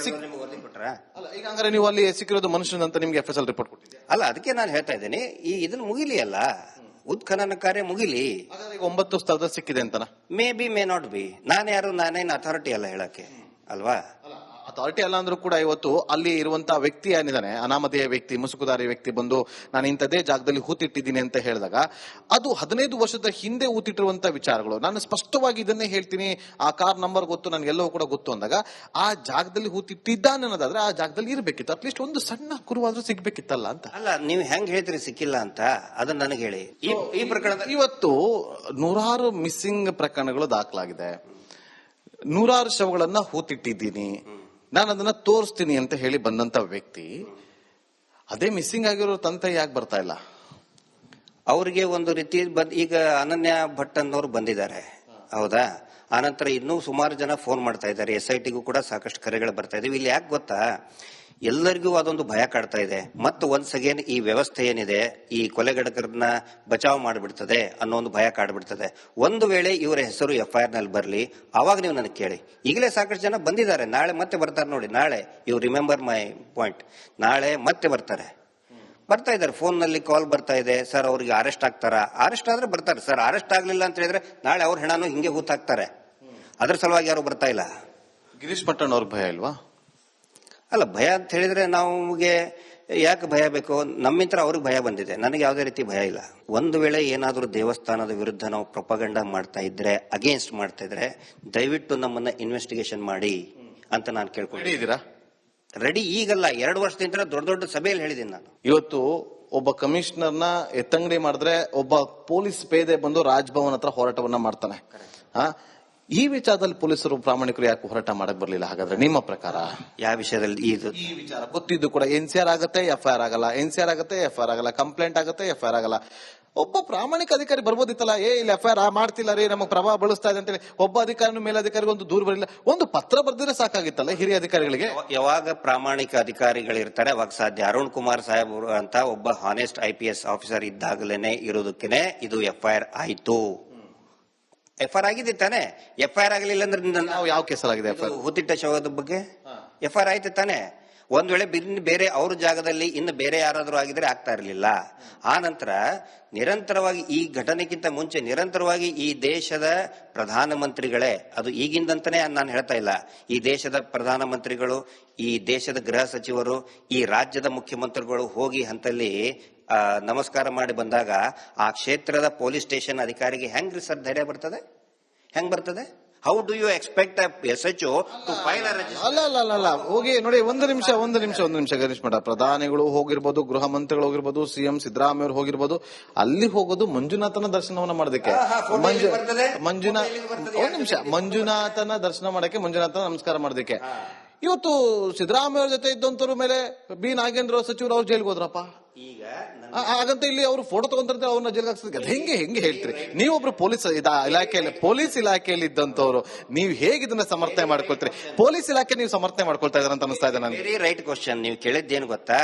Speaker 2: ವರದಿ ಕೊಟ್ರ?
Speaker 1: ಅಲ್ಲ, ಈಗ ಹಂಗಾರೆ ನೀವು ಅಲ್ಲಿ ಸಿಕ್ಕಿರೋದು ಮನುಷ್ಯನಂತ ನಿಮ್ಗೆ FSL ರಿಪೋರ್ಟ್ ಕೊಟ್ಟಿದೆ
Speaker 2: ಅಲ್ಲ? ಅದಕ್ಕೆ ನಾನು ಹೇಳ್ತಾ ಇದ್ದೀನಿ, ಈ ಇದನ್ನ ಮುಗಿಲಿ ಅಲ್ಲ, ಉತ್ಖನನ ಕಾರ್ಯ ಮುಗಿಲಿ.
Speaker 1: ಈಗ 9 ಸ್ಥಳದಲ್ಲಿ ಸಿಕ್ಕಿದೆ ಅಂತನಾ?
Speaker 2: May be, may not be. ನಾನೇನು ಅಥಾರಿಟಿ ಅಲ್ಲ ಹೇಳಕ್ಕೆ, ಅಲ್ವಾ?
Speaker 1: ಅಥಾರಿಟಿ ಅಲ್ಲ ಅಂದ್ರೂ ಕೂಡ ಇವತ್ತು ಅಲ್ಲಿ ಇರುವಂತಹ ವ್ಯಕ್ತಿ ಏನಿದ್ದಾನೆ, ಅನಾಮಧೇಯ ವ್ಯಕ್ತಿ, ಮುಸುಕುದಾರಿ ವ್ಯಕ್ತಿ ಬಂದು ನಾನು ಇಂಥದೇ ಜಾಗದಲ್ಲಿ ಹೂತಿಟ್ಟಿದ್ದೀನಿ ಅಂತ ಹೇಳಿದಾಗ ಅದು 15 ವರ್ಷದ ಹಿಂದೆ ಹೂತಿಟ್ಟಿರುವಂತಹ ವಿಚಾರಗಳು. ನಾನು ಸ್ಪಷ್ಟವಾಗಿ ಇದನ್ನೇ ಹೇಳ್ತೀನಿ, ಆ ಕಾರ್ ನಂಬರ್ ಗೊತ್ತು, ನನಗೆಲ್ಲವೂ ಕೂಡ ಗೊತ್ತು ಅಂದಾಗ ಆ ಜಾಗದಲ್ಲಿ ಹೂತಿಟ್ಟಿದ್ದಾನೆ ಅನ್ನೋದಾದ್ರೆ ಆ ಜಾಗದಲ್ಲಿ ಇರ್ಬೇಕಿತ್ತು, ಅಟ್ಲೀಸ್ಟ್ ಒಂದು ಸಣ್ಣ ಕುರುವಾದ್ರೂ ಸಿಗ್ಬೇಕಿತ್ತಲ್ಲ ಅಂತ.
Speaker 2: ಅಲ್ಲ, ನೀವು ಹೆಂಗ್ ಹೇಳ್ತೀರಿ ಸಿಕ್ಕಿಲ್ಲ ಅಂತ? ಅದನ್ನ ನನಗೆ ಹೇಳಿ. ಈ ಪ್ರಕರಣದ
Speaker 1: ಇವತ್ತು 100 ಮಿಸ್ಸಿಂಗ್ ಪ್ರಕರಣಗಳು ದಾಖಲಾಗಿದೆ, 100 ಶವಗಳನ್ನ ಹೂತಿಟ್ಟಿದ್ದೀನಿ, ನಾನು ಅದನ್ನ ತೋರಿಸ್ತೀನಿ ಅಂತ ಹೇಳಿ ಬಂದಂತ ವ್ಯಕ್ತಿ ಅದೇ ಮಿಸ್ಸಿಂಗ್ ಆಗಿರೋ ತಂತೆ ಯಾಕೆ ಬರ್ತಾ ಇಲ್ಲ?
Speaker 2: ಅವ್ರಿಗೆ ಒಂದು ರೀತಿ ಈಗ ಅನನ್ಯ ಭಟ್ ಅನ್ನೋರು ಬಂದಿದ್ದಾರೆ, ಹೌದಾ? ಆನಂತರ ಇನ್ನೂ ಸುಮಾರು ಜನ ಫೋನ್ ಮಾಡ್ತಾ ಇದ್ದಾರೆ, SITಗೂ ಕೂಡ ಸಾಕಷ್ಟು ಕರೆಗಳು ಬರ್ತಾ ಇದಾವೆ. ಇಲ್ಲಿ ಯಾಕೆ ಗೊತ್ತಾ, ಎಲ್ಲರಿಗೂ ಅದೊಂದು ಭಯ ಕಾಡ್ತಾ ಇದೆ. ಮತ್ತು ಒನ್ಸ್ ಅಗೇನ್ ಈ ವ್ಯವಸ್ಥೆ ಏನಿದೆ ಈ ಕೊಲೆಗಡಕರನ್ನ ಬಚಾವ್ ಮಾಡಿಬಿಡ್ತದೆ ಅನ್ನೋ ಒಂದು ಭಯ ಕಾಡ್ಬಿಡ್ತದೆ. ಒಂದು ವೇಳೆ ಇವರ ಹೆಸರು FIR ನಲ್ಲಿ ಬರಲಿ, ಅವಾಗ ನೀವು ನನಗೆ ಕೇಳಿ. ಈಗಲೇ ಸಾಕಷ್ಟು ಜನ ಬಂದಿದ್ದಾರೆ, ನಾಳೆ ಮತ್ತೆ ಬರ್ತಾರೆ ನೋಡಿ. ನಾಳೆ ಯು ರಿಮೆಂಬರ್ ಮೈ ಪಾಯಿಂಟ್, ನಾಳೆ ಮತ್ತೆ ಬರ್ತಾ ಇದ್ದಾರೆ. ಫೋನ್ ನಲ್ಲಿ ಕಾಲ್ ಬರ್ತಾ ಇದೆ, ಸರ್ ಅವ್ರಿಗೆ ಅರೆಸ್ಟ್ ಆಗ್ತಾರ? ಅರೆಸ್ಟ್ ಆದ್ರೆ ಬರ್ತಾರೆ ಸರ್, ಅರೆಸ್ಟ್ ಆಗ್ಲಿಲ್ಲ ಅಂತ ಹೇಳಿದ್ರೆ ನಾಳೆ ಅವ್ರ ಹೆಣನು ಹಿಂಗೆ ಹೂತಾಕ್ತಾರೆ. ಅದ್ರ ಸಲುವಾಗಿ ಯಾರು ಬರ್ತಾ ಇಲ್ಲ.
Speaker 1: ಗಿರೀಶ್ ಮಟ್ಟಣ್ಣ ಅವ್ರಿಗೆ ಭಯ ಇಲ್ವಾ?
Speaker 2: ಅಲ್ಲ, ಭಯ ಅಂತ ಹೇಳಿದ್ರೆ ನಮಗೆ ಯಾಕೆ ಭಯ ಬೇಕು? ನಮ್ಮಿಂತ್ರ ಅವ್ರಿಗೆ ಭಯ ಬಂದಿದೆ, ನನಗೆ ಯಾವುದೇ ರೀತಿ ಭಯ ಇಲ್ಲ. ಒಂದು ವೇಳೆ ಏನಾದರೂ ದೇವಸ್ಥಾನದ ವಿರುದ್ಧ ನಾವು ಪ್ರೊಪಗಂಡ ಮಾಡ್ತಾ ಇದ್ರೆ, ಅಗೇನ್ಸ್ಟ್ ಮಾಡ್ತಾ ಇದ್ರೆ, ದಯವಿಟ್ಟು ನಮ್ಮನ್ನ ಇನ್ವೆಸ್ಟಿಗೇಷನ್ ಮಾಡಿ ಅಂತ ನಾನು ಕೇಳ್ಕೊಂಡಿದ್ದೀರಾ? ರೆಡಿ ಈಗಲ್ಲ, 2 ವರ್ಷದಿಂದ ದೊಡ್ಡ ಸಭೆಯಲ್ಲಿ ಹೇಳಿದ್ದೀನಿ ನಾನು.
Speaker 1: ಇವತ್ತು ಒಬ್ಬ ಕಮಿಷನರ್ನ ಎತ್ತಂಗಡಿ ಮಾಡಿದ್ರೆ ಒಬ್ಬ ಪೊಲೀಸ್ ಪೇದೆ ಬಂದು ರಾಜ್ಭವನ್ ಹತ್ರ ಹೋರಾಟವನ್ನ ಮಾಡ್ತಾನೆ. ಈ ವಿಚಾರದಲ್ಲಿ ಪೊಲೀಸರು ಪ್ರಾಮಾಣಿಕರು ಯಾಕೆ ಹೋರಾಟ ಮಾಡಕ್ ಬರ್ಲಿಲ್ಲ ಹಾಗಾದ್ರೆ ನಿಮ್ಮ ಪ್ರಕಾರ?
Speaker 2: ಯಾವ ವಿಷಯದಲ್ಲಿ?
Speaker 1: ಈ ವಿಚಾರ ಗೊತ್ತಿದ್ದು ಕೂಡ NCR ಆಗತ್ತೆ, FIR ಆಗಲ್ಲ, NCR ಆಗತ್ತೆ, FIR ಆಗಲ್ಲ, ಕಂಪ್ಲೇಂಟ್ ಆಗತ್ತೆ, FIR ಆಗಲ್ಲ. ಒಬ್ಬ ಪ್ರಾಮಾಣಿಕ ಅಧಿಕಾರಿ ಬರ್ಬೋದಿತ್ತಲ್ಲ, ಇಲ್ಲಿ ಎಫ್ಐಆರ್ ಮಾಡ್ತಿಲ್ಲ ರೀ, ನಮಗೆ ಪ್ರಭಾವ ಬಳಸ್ತಾ ಇದೆ ಅಂತೇಳಿ ಒಬ್ಬ ಅಧಿಕಾರಿನೂ ಮೇಲಧಿಕಾರಿಗೆ ಒಂದು ದೂರ ಬರಲಿಲ್ಲ, ಒಂದು ಪತ್ರ ಬರ್ದಿದ್ರೆ ಸಾಕಾಗಿತ್ತಲ್ಲ ಹಿರಿಯ ಅಧಿಕಾರಿಗಳಿಗೆ.
Speaker 2: ಯಾವಾಗ ಪ್ರಾಮಾಣಿಕ ಅಧಿಕಾರಿಗಳಿರ್ತಾರೆ ಅವಾಗ ಸಾಧ್ಯ. ಅರುಣ್ ಕುಮಾರ್ ಸಾಹೇಬ್ ಅಂತ ಒಬ್ಬ ಹಾನೆಸ್ಟ್ IPS ಆಫೀಸರ್ ಇದ್ದಾಗಲೇನೆ ಇರೋದಕ್ಕೇನೆ ಇದು FIR ಆಯ್ತು. FIR ಆಗಿದೆ ತಾನೆ? FIR ಆಗಲಿಲ್ಲ ಅಂದ್ರೆ
Speaker 1: ನಾವು ಯಾವ ಕೇಸಲ್ಲಾಗಿದೆ FIR?
Speaker 2: ಹುತ್ತಿಟ್ಟ ಶವದ ಬಗ್ಗೆ FIR ಆಯ್ತು ತಾನೆ? ಒಂದ್ ವೇಳೆ ಬೇರೆ ಅವ್ರ ಜಾಗದಲ್ಲಿ ಇನ್ನು ಬೇರೆ ಯಾರಾದ್ರೂ ಆಗಿದ್ರೆ ಆಗ್ತಾ ಇರಲಿಲ್ಲ. ಆ ನಂತರ ನಿರಂತರವಾಗಿ ಈ ಘಟನೆಗಿಂತ ಮುಂಚೆ ನಿರಂತರವಾಗಿ ಈ ದೇಶದ ಪ್ರಧಾನಮಂತ್ರಿಗಳೇ, ಅದು ಈಗಿಂದಂತಾನೆ ನಾನು ಹೇಳ್ತಾ ಇಲ್ಲ, ಈ ದೇಶದ ಪ್ರಧಾನಮಂತ್ರಿಗಳು, ಈ ದೇಶದ ಗೃಹ ಸಚಿವರು, ಈ ರಾಜ್ಯದ ಮುಖ್ಯಮಂತ್ರಿಗಳು ಹೋಗಿ ಹಂತಲ್ಲಿ ನಮಸ್ಕಾರ ಮಾಡಿ ಬಂದಾಗ ಆ ಕ್ಷೇತ್ರದ ಪೊಲೀಸ್ ಸ್ಟೇಷನ್ ಅಧಿಕಾರಿಗೆ ಹೆಂಗ್ರಿ ಸರ್ ಧೈರ್ಯ ಬರ್ತದೆ? ಹೆಂಗ್ ಬರ್ತದೆ? How do you expect SHO to file a register?
Speaker 1: ಅಲ್ಲ ಹೋಗಿ ನೋಡಿ, ಒಂದು ನಿಮಿಷ ಗಣೇಶ್ ಮಠ, ಪ್ರಧಾನಿಗಳು ಹೋಗಿರ್ಬೋದು, ಗೃಹ ಮಂತ್ರಿಗಳು ಹೋಗಿರ್ಬೋದು, CM ಸಿದ್ದರಾಮಯ್ಯ ಅವರು ಹೋಗಿರ್ಬೋದು, ಅಲ್ಲಿ ಹೋಗೋದು ಮಂಜುನಾಥನ ದರ್ಶನವನ್ನ ಮಾಡೋದಕ್ಕೆ. ಮಂಜುನಾಥನ ದರ್ಶನ ಮಾಡಕ್ಕೆ, ಮಂಜುನಾಥನ ನಮಸ್ಕಾರ ಮಾಡೋದಕ್ಕೆ. ಇವತ್ತು ಸಿದ್ದರಾಮಯ್ಯ ಅವ್ರ ಜೊತೆ ಇದ್ದಂತವ್ರ ಮೇಲೆ B. ನಾಗೇಂದ್ರ ಸಚಿವರು ಅವ್ರು ಜೈಲ್ಗೆ ಹೋದ್ರಪ್ಪ.
Speaker 2: ಈಗ
Speaker 1: ಹಾಗಂತ ಇಲ್ಲಿ ಅವರು ಫೋಟೋ ತಗೊಂತಾರೆ, ಅವ್ರನ್ನ ಜೈಲ್ಗೆ ಹಾಕ್ಸಿದ್ರೆ ಹೆಂಗೆ ಹೇಳ್ತೀರಿ? ನೀವೊಬ್ರು ಪೊಲೀಸ್ ಇಲಾಖೆಯಲ್ಲಿ ಇದ್ದಂತವ್ರು, ನೀವು ಹೇಗೆ ಇದನ್ನ ಸಮರ್ಥನೆ ಮಾಡ್ಕೊಳ್ತೀರಿ? ಪೊಲೀಸ್ ಇಲಾಖೆ ನೀವು ಸಮರ್ಥನೆ ಮಾಡ್ಕೊಳ್ತಾ ಇದಾರೆ ಅಂತ ಅನಿಸ್ತಾ ಇದೆ ನನಗೆ.
Speaker 2: Very right question. ನೀವು ಕೇಳಿದ್ದೇನು ಗೊತ್ತಾ?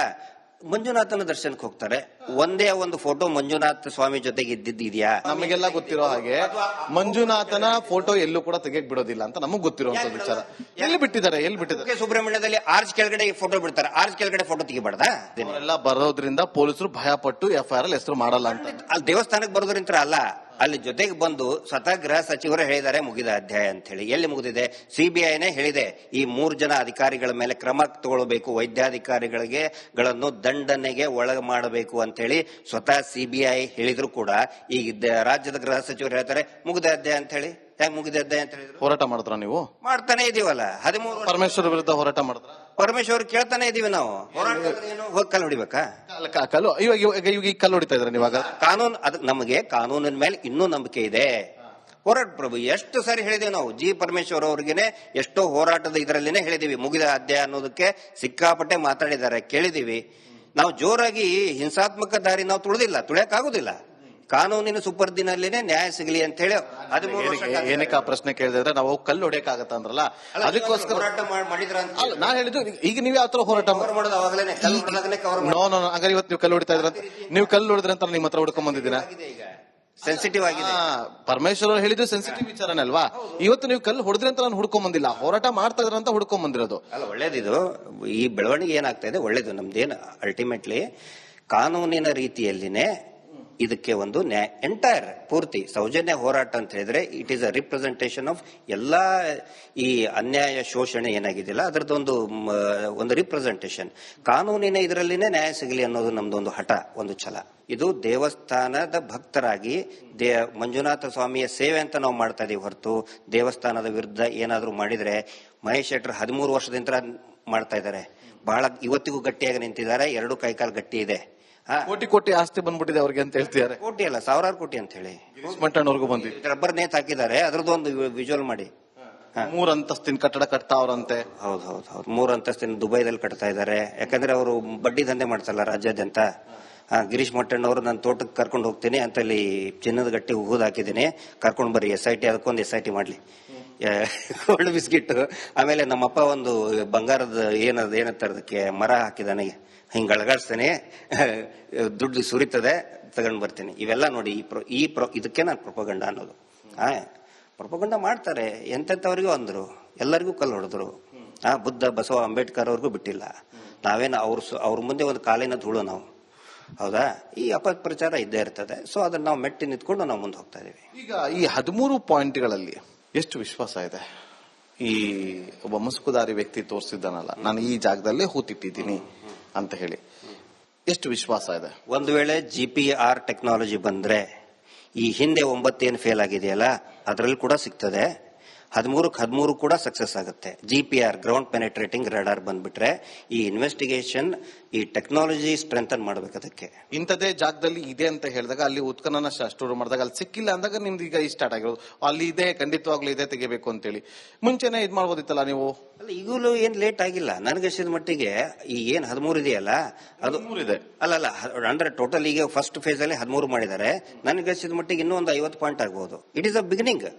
Speaker 2: ಮಂಜುನಾಥನ ದರ್ಶನಕ್ಕೆ ಹೋಗ್ತಾರೆ, ಒಂದೇ ಒಂದು ಫೋಟೋ ಮಂಜುನಾಥ ಸ್ವಾಮಿ ಜೊತೆಗೆ ಇದ್ದಿದ್ಯಾ?
Speaker 1: ನಮಗೆಲ್ಲ ಗೊತ್ತಿರೋ ಹಾಗೆ ಮಂಜುನಾಥನ ಫೋಟೋ ಎಲ್ಲೂ ಕೂಡ ತೆಗೆಕ್ ಬಿಡೋದಿಲ್ಲ ಅಂತ ನಮಗ್ ಗೊತ್ತಿರುವಂತ ವಿಚಾರ. ಎಲ್ಲಿ ಬಿಟ್ಟಿದ್ದಾರೆ?
Speaker 2: ಸುಬ್ರಹ್ಮಣ್ಯದಲ್ಲಿ ಆರ್ಚ್ ಕೆಳಗಡೆ ಫೋಟೋ ಬಿಡ್ತಾರೆ, ಆರ್ಚ್ ಕೆಳಗಡೆ ಫೋಟೋ ತೆಗಿಬಾರ್ದಾ?
Speaker 1: ಎಲ್ಲ ಬರೋದ್ರಿಂದ ಪೊಲೀಸರು ಭಯ ಪಟ್ಟು FIR ಅಲ್ಲಿ ಹೆಸರು ಮಾಡಲ್ಲ ಅಂತ.
Speaker 2: ಅಲ್ಲಿ ದೇವಸ್ಥಾನಕ್ಕೆ ಬರೋದ್ರಿಂತ ಅಲ್ಲ, ಅಲ್ಲಿ ಜೊತೆಗೆ ಬಂದು ಸ್ವತಃ ಗೃಹ ಸಚಿವರು ಹೇಳಿದ್ದಾರೆ ಮುಗಿದ ಅಧ್ಯಾಯ ಅಂತ ಹೇಳಿ. ಎಲ್ಲಿ ಮುಗಿದಿದೆ? CBIನೇ ಹೇಳಿದೆ ಈ 3 ಜನ ಅಧಿಕಾರಿಗಳ ಮೇಲೆ ಕ್ರಮ ತಗೊಳ್ಬೇಕು, ವೈದ್ಯಾಧಿಕಾರಿಗಳಿಗೆ ಗಳನ್ನು ದಂಡನೆಗೆ ಒಳಗೆ ಮಾಡಬೇಕು ಅಂತ ಹೇಳಿ ಸ್ವತಃ CBI ಹೇಳಿದ್ರು ಕೂಡ ಈಗ ರಾಜ್ಯದ ಗೃಹ ಸಚಿವರು ಹೇಳ್ತಾರೆ ಮುಗಿದ ಅಧ್ಯಾಯ ಅಂತ ಹೇಳಿ. ಹೆಂಗ್ ಮುಗಿದ ಅಧ್ಯಾಯ ಅಂತ ಹೇಳಿದ್ರು?
Speaker 1: ಹೋರಾಟ ಮಾಡಿದ್ರ ನೀವು?
Speaker 2: ಮಾಡ್ತಾನೆ ಇದೀವಲ್ಲ. 13
Speaker 1: ಪರಮೇಶ್ವರ್ ವಿರುದ್ಧ ಹೋರಾಟ ಮಾಡಿದ್ರ?
Speaker 2: ಪರಮೇಶ್ವರ್ ಕೇಳ್ತಾನೆ ಇದೀವಿ ನಾವು. ಹೋರಾಟ ಹೋಗಿ ಕಲ್ಲು ಹೊಡಿಬೇಕಾ?
Speaker 1: ಇವಾಗ ಕಲ್ಲು ಹೊಡಿತಾ ಇದ್ರ ನೀವಾಗ?
Speaker 2: ಕಾನೂನು, ಅದು ನಮಗೆ ಕಾನೂನಿನ ಮೇಲೆ ಇನ್ನೂ ನಂಬಿಕೆ ಇದೆ. ಹೋರಾಟ ಪ್ರಭು ಎಷ್ಟು ಸಾರಿ ಹೇಳಿದೀವಿ ನಾವು. G. ಪರಮೇಶ್ವರ್ ಅವ್ರಿಗೇನೆ ಎಷ್ಟೋ ಹೋರಾಟದ ಇದರಲ್ಲಿನೇ ಹೇಳಿದೀವಿ ಮುಗಿದ ಅಧ್ಯಾಯ ಅನ್ನೋದಕ್ಕೆ ಸಿಕ್ಕಾಪಟ್ಟೆ ಮಾತಾಡಿದ್ದಾರೆ, ಕೇಳಿದೀವಿ. ನಾವು ಜೋರಾಗಿ ಹಿಂಸಾತ್ಮಕ ದಾರಿ ನಾವು ತುಳಿಯಕ್ಕಾಗುದಿಲ್ಲ. ಕಾನೂನಿನ ಸುಪರ್ದಿನಲ್ಲಿನೇ ನ್ಯಾಯ ಸಿಗಲಿ ಅಂತ ಹೇಳಿ 13 ವರ್ಷ
Speaker 1: ಏನಕ್ಕೆ ಆ ಪ್ರಶ್ನೆ ಕೇಳಿದ್ರೆ ನಾವು ಕಲ್ಲು ಹೊಡೆಯಕ್ಕಾಗತ್ತ ಅಂದ್ರಲ್ಲ, ಅದಕ್ಕೋಸ್ಕರ
Speaker 2: ಹೋರಾಟ ಮಾಡಿದ್ರ ಅಂತ.
Speaker 1: ನಾ ಹೇಳಿದ್ದು ಈಗ ನೀವು ಯಾವ ತರ ಹೋರಾಟ
Speaker 2: ಮಾಡೋದು? ಅವಾಗಲೇ ಕಲ್ಲು ಹೊಡೆದಾಗಲೇ ಕವರ್
Speaker 1: ಹಾಗಾದ್ರೆ ಇವತ್ತು ನೀವು ಕಲ್ಲು ಹೊಡಿತಾ ಇದ್ರ, ನೀವು ಕಲ್ಲು ಹೊಡೆದ್ರೆ ಅಂತ ನಿಮ್ಮ ಹತ್ರ ಹುಡ್ಕೊಂಡ್ ಬಂದಿದ್ದೀರಾ?
Speaker 2: ಈಗ ಸೆನ್ಸಿಟಿವ್ ಆಗಿದೆ.
Speaker 1: ಪರಮೇಶ್ವರ್ ಅವರು ಹೇಳಿದ್ದು ಸೆನ್ಸಿಟಿವ್ ವಿಚಾರನೇ ಅಲ್ವಾ? ಇವತ್ತು ನೀವು ಕಲ್ಲು ಹೊಡೆದ್ರೆ ಅಂತ ನಾನು ಹುಡ್ಕೊಂಡ್ ಬಂದಿಲ್ಲ, ಹೋರಾಟ ಮಾಡ್ತಾ ಇದ್ರ ಅಂತ ಹುಡ್ಕೊಂಡ್ ಬಂದಿರೋದು.
Speaker 2: ಅಲ್ಲ, ಒಳ್ಳೇದಿದು. ಈ ಬೆಳವಣಿಗೆ ಏನಾಗ್ತಾ ಇದೆ ಒಳ್ಳೇದು. ನಮ್ದೇನು ಅಲ್ಟಿಮೇಟ್ಲಿ ಕಾನೂನಿನ ರೀತಿಯಲ್ಲಿನೇ ಇದಕ್ಕೆ ಒಂದು ಎಂಟೈರ್ ಪೂರ್ತಿ ಸೌಜನ್ಯ ಹೋರಾಟ ಅಂತ ಹೇಳಿದ್ರೆ it is a representation of ಎಲ್ಲಾ ಈ ಅನ್ಯಾಯ ಶೋಷಣೆ ಏನಾಗಿದೆಯಲ್ಲ ಅದರದ್ದೊಂದು ರಿಪ್ರೆಸೆಂಟೇಷನ್. ಕಾನೂನಿನ ಇದರಲ್ಲಿನೇ ನ್ಯಾಯ ಸಿಗಲಿ ಅನ್ನೋದು ನಮ್ದೊಂದು ಹಠ, ಒಂದು ಛಲ. ಇದು ದೇವಸ್ಥಾನದ ಭಕ್ತರಾಗಿ ಮಂಜುನಾಥ ಸ್ವಾಮಿಯ ಸೇವೆ ಅಂತ ನಾವು ಮಾಡ್ತಾ ಇದೀವಿ ಹೊರತು ದೇವಸ್ಥಾನದ ವಿರುದ್ಧ ಏನಾದ್ರೂ ಮಾಡಿದ್ರೆ ಮಹೇಶ್ ಶೆಟ್ಟರ್ 13 ವರ್ಷದಿಂದ ಮಾಡ್ತಾ ಇದ್ದಾರೆ. ಬಹಳ ಇವತ್ತಿಗೂ ಗಟ್ಟಿಯಾಗಿ ನಿಂತಿದ್ದಾರೆ, 2 ಕೈಕಾಲು ಗಟ್ಟಿ ಇದೆ.
Speaker 1: ಕೋಟಿ ಆಸ್ತಿ ಬಂದ್ಬಿಟ್ಟಿದೆ ಅವ್ರಿಗೆ ಅಂತ ಹೇಳ್ತಿದ್ದಾರೆ.
Speaker 2: ಕೋಟಿ ಅಲ್ಲ, 1000 ಕೋಟಿ ಅಂತ ಹೇಳಿ
Speaker 1: ಮಟ್ಟಣ್ಣವ್ರಿಗೂ ಬಂದಿದೆ.
Speaker 2: ರಬ್ಬರ್ ನೇತ್ ಹಾಕಿದ್ದಾರೆ, ಅದ್ರದ್ದೊಂದು ವಿಜುವಲ್ ಮಾಡಿ.
Speaker 1: 3 ಅಂತಸ್ತಿನ ಕಟ್ಟಡ ಕಟ್ತಾ ಅವ್ರಂತೆ.
Speaker 2: ಹೌದು 3 ಅಂತಸ್ತಿನ ದುಬೈದಲ್ಲಿ ಕಟ್ತಾ ಇದ್ದಾರೆ. ಯಾಕಂದ್ರೆ ಅವರು ಬಡ್ಡಿ ದಂಧೆ ಮಾಡ್ತಾರಲ್ಲ ರಾಜ್ಯಾದ್ಯಂತ. ಗಿರೀಶ್ ಮಟ್ಟಣ್ಣವರು ನಾನು ತೋಟಕ್ಕೆ ಕರ್ಕೊಂಡು ಹೋಗ್ತೀನಿ ಅಂತ ಅಲ್ಲಿ ಚಿನ್ನದ ಗಟ್ಟಿ ಹೂದ್ ಹಾಕಿದ್ದೀನಿ, ಕರ್ಕೊಂಡು ಬರ್ರಿ SIT, ಅದಕ್ಕೊಂದು SIT ಮಾಡ್ಲಿ, ಗೋಲ್ಡ್ ಬಿಸ್ಕಿಟ್. ಆಮೇಲೆ ನಮ್ಮಪ್ಪ ಒಂದು ಬಂಗಾರದ ಏನತ್ತರದಕ್ಕೆ ಮರ ಹಾಕಿದಾನೆ, ಹಿಂಗ್ ಅಳಗಾಡ್ಸ್ತೇನೆ, ದುಡ್ಡು ಸುರಿತದೆ, ತಗೊಂಡ್ ಬರ್ತೀನಿ. ಇವೆಲ್ಲ ನೋಡಿ ಇದಕ್ಕೆ ನಾನು ಪ್ರೊಪಗಂಡ ಅನ್ನೋದು. ಪ್ರೊಪಗಂಡ ಮಾಡ್ತಾರೆ. ಎಂತೆಂಥವ್ರಿಗೂ ಅಂದ್ರು, ಎಲ್ಲರಿಗೂ ಕಲ್ಲು ಹೊಡೆದ್ರು. ಬುದ್ಧ, ಬಸವ, ಅಂಬೇಡ್ಕರ್ ಅವ್ರಿಗೂ ಬಿಟ್ಟಿಲ್ಲ. ನಾವೇನು ಅವ್ರ ಮುಂದೆ ಒಂದು ಕಾಲಿನ ಧೂಳು ನಾವು. ಹೌದಾ? ಈ ಅಪಪ್ರಚಾರ ಇದ್ದೇ ಇರ್ತದೆ. ಸೊ ಅದನ್ನ ನಾವು ಮೆಟ್ಟಿ ನಿಂತ್ಕೊಂಡು ನಾವು ಮುಂದೆ ಹೋಗ್ತಾ ಇದೀವಿ.
Speaker 1: ಈಗ ಈ 13 ಪಾಯಿಂಟ್ಗಳಲ್ಲಿ ಎಷ್ಟು ವಿಶ್ವಾಸ ಇದೆ? ಈ ಒಬ್ಬ ಮುಸುಕುದಾರಿ ವ್ಯಕ್ತಿ ತೋರಿಸಿದ್ದಾನಲ್ಲ, ನಾನು ಈ ಜಾಗದಲ್ಲೇ ಹೂತಿಟ್ಟಿದ್ದೀನಿ ಅಂತ ಹೇಳಿ, ಎಷ್ಟು ವಿಶ್ವಾಸ ಇದೆ?
Speaker 2: ಒಂದು ವೇಳೆ GPR ಟೆಕ್ನಾಲಜಿ ಬಂದ್ರೆ ಈ ಹಿಂದೆ 9 ಏನು ಫೇಲ್ ಆಗಿದೆಯಲ್ಲ ಅದರಲ್ಲಿ ಕೂಡ ಸಿಗ್ತದೆ. 13 ಕೂಡ ಸಕ್ಸಸ್ ಆಗುತ್ತೆ. GPR ಗ್ರೌಂಡ್ ಪೆನೆಟ್ರೇಟಿಂಗ್ ರೇಡಾರ್ ಬಂದ್ಬಿಟ್ರೆ ಈ ಇನ್ವೆಸ್ಟಿಗೇಷನ್ ಈ ಟೆಕ್ನಾಲಜಿ ಸ್ಟ್ರೆಂಥನ್ ಮಾಡ್ಬೇಕು. ಅದಕ್ಕೆ
Speaker 1: ಇಂಥದೇ ಜಾಗದಲ್ಲಿ ಇದೆ ಅಂತ ಹೇಳಿದಾಗ ಅಲ್ಲಿ ಉತ್ಖನನ ಸ್ಟೋರ್ ಮಾಡಿದಾಗ ಅಲ್ಲಿ ಸಿಕ್ಕಿಲ್ಲ ಅಂದಾಗ ನಿಮ್ದು ಈಗ ಸ್ಟಾರ್ಟ್ ಆಗಿರೋದು ಅಲ್ಲಿ ಇದೆ, ಖಂಡಿತವಾಗ್ಲೂ ಇದೆ, ತೆಗಿಬೇಕು ಅಂತೇಳಿ ಮುಂಚೆನೆ ಇದ್ ಮಾಡ್ಬೋದಿತ್ತಲ್ಲ ನೀವು.
Speaker 2: ಅಲ್ಲ, ಈಗಲೂ ಏನ್ ಲೇಟ್ ಆಗಿಲ್ಲ ನನಗನ್ಸಿದ ಮಟ್ಟಿಗೆ. ಈ ಏನ್ 13 ಇದೆಯಲ್ಲ ಅದು
Speaker 1: ಇದೆ
Speaker 2: ಅಲ್ಲ ಅಂದ್ರೆ ಟೋಟಲ್ ಈಗ ಫಸ್ಟ್ ಫೇಸ್ ಅಲ್ಲಿ 13 ಮಾಡಿದ್ದಾರೆ. ನನಗನ್ಸಿದ ಮಟ್ಟಿಗೆ ಇನ್ನೂ ಒಂದು 50 ಪಾಯಿಂಟ್ ಆಗ್ಬಹುದು. ಇಟ್ ಇಸ್ ಅ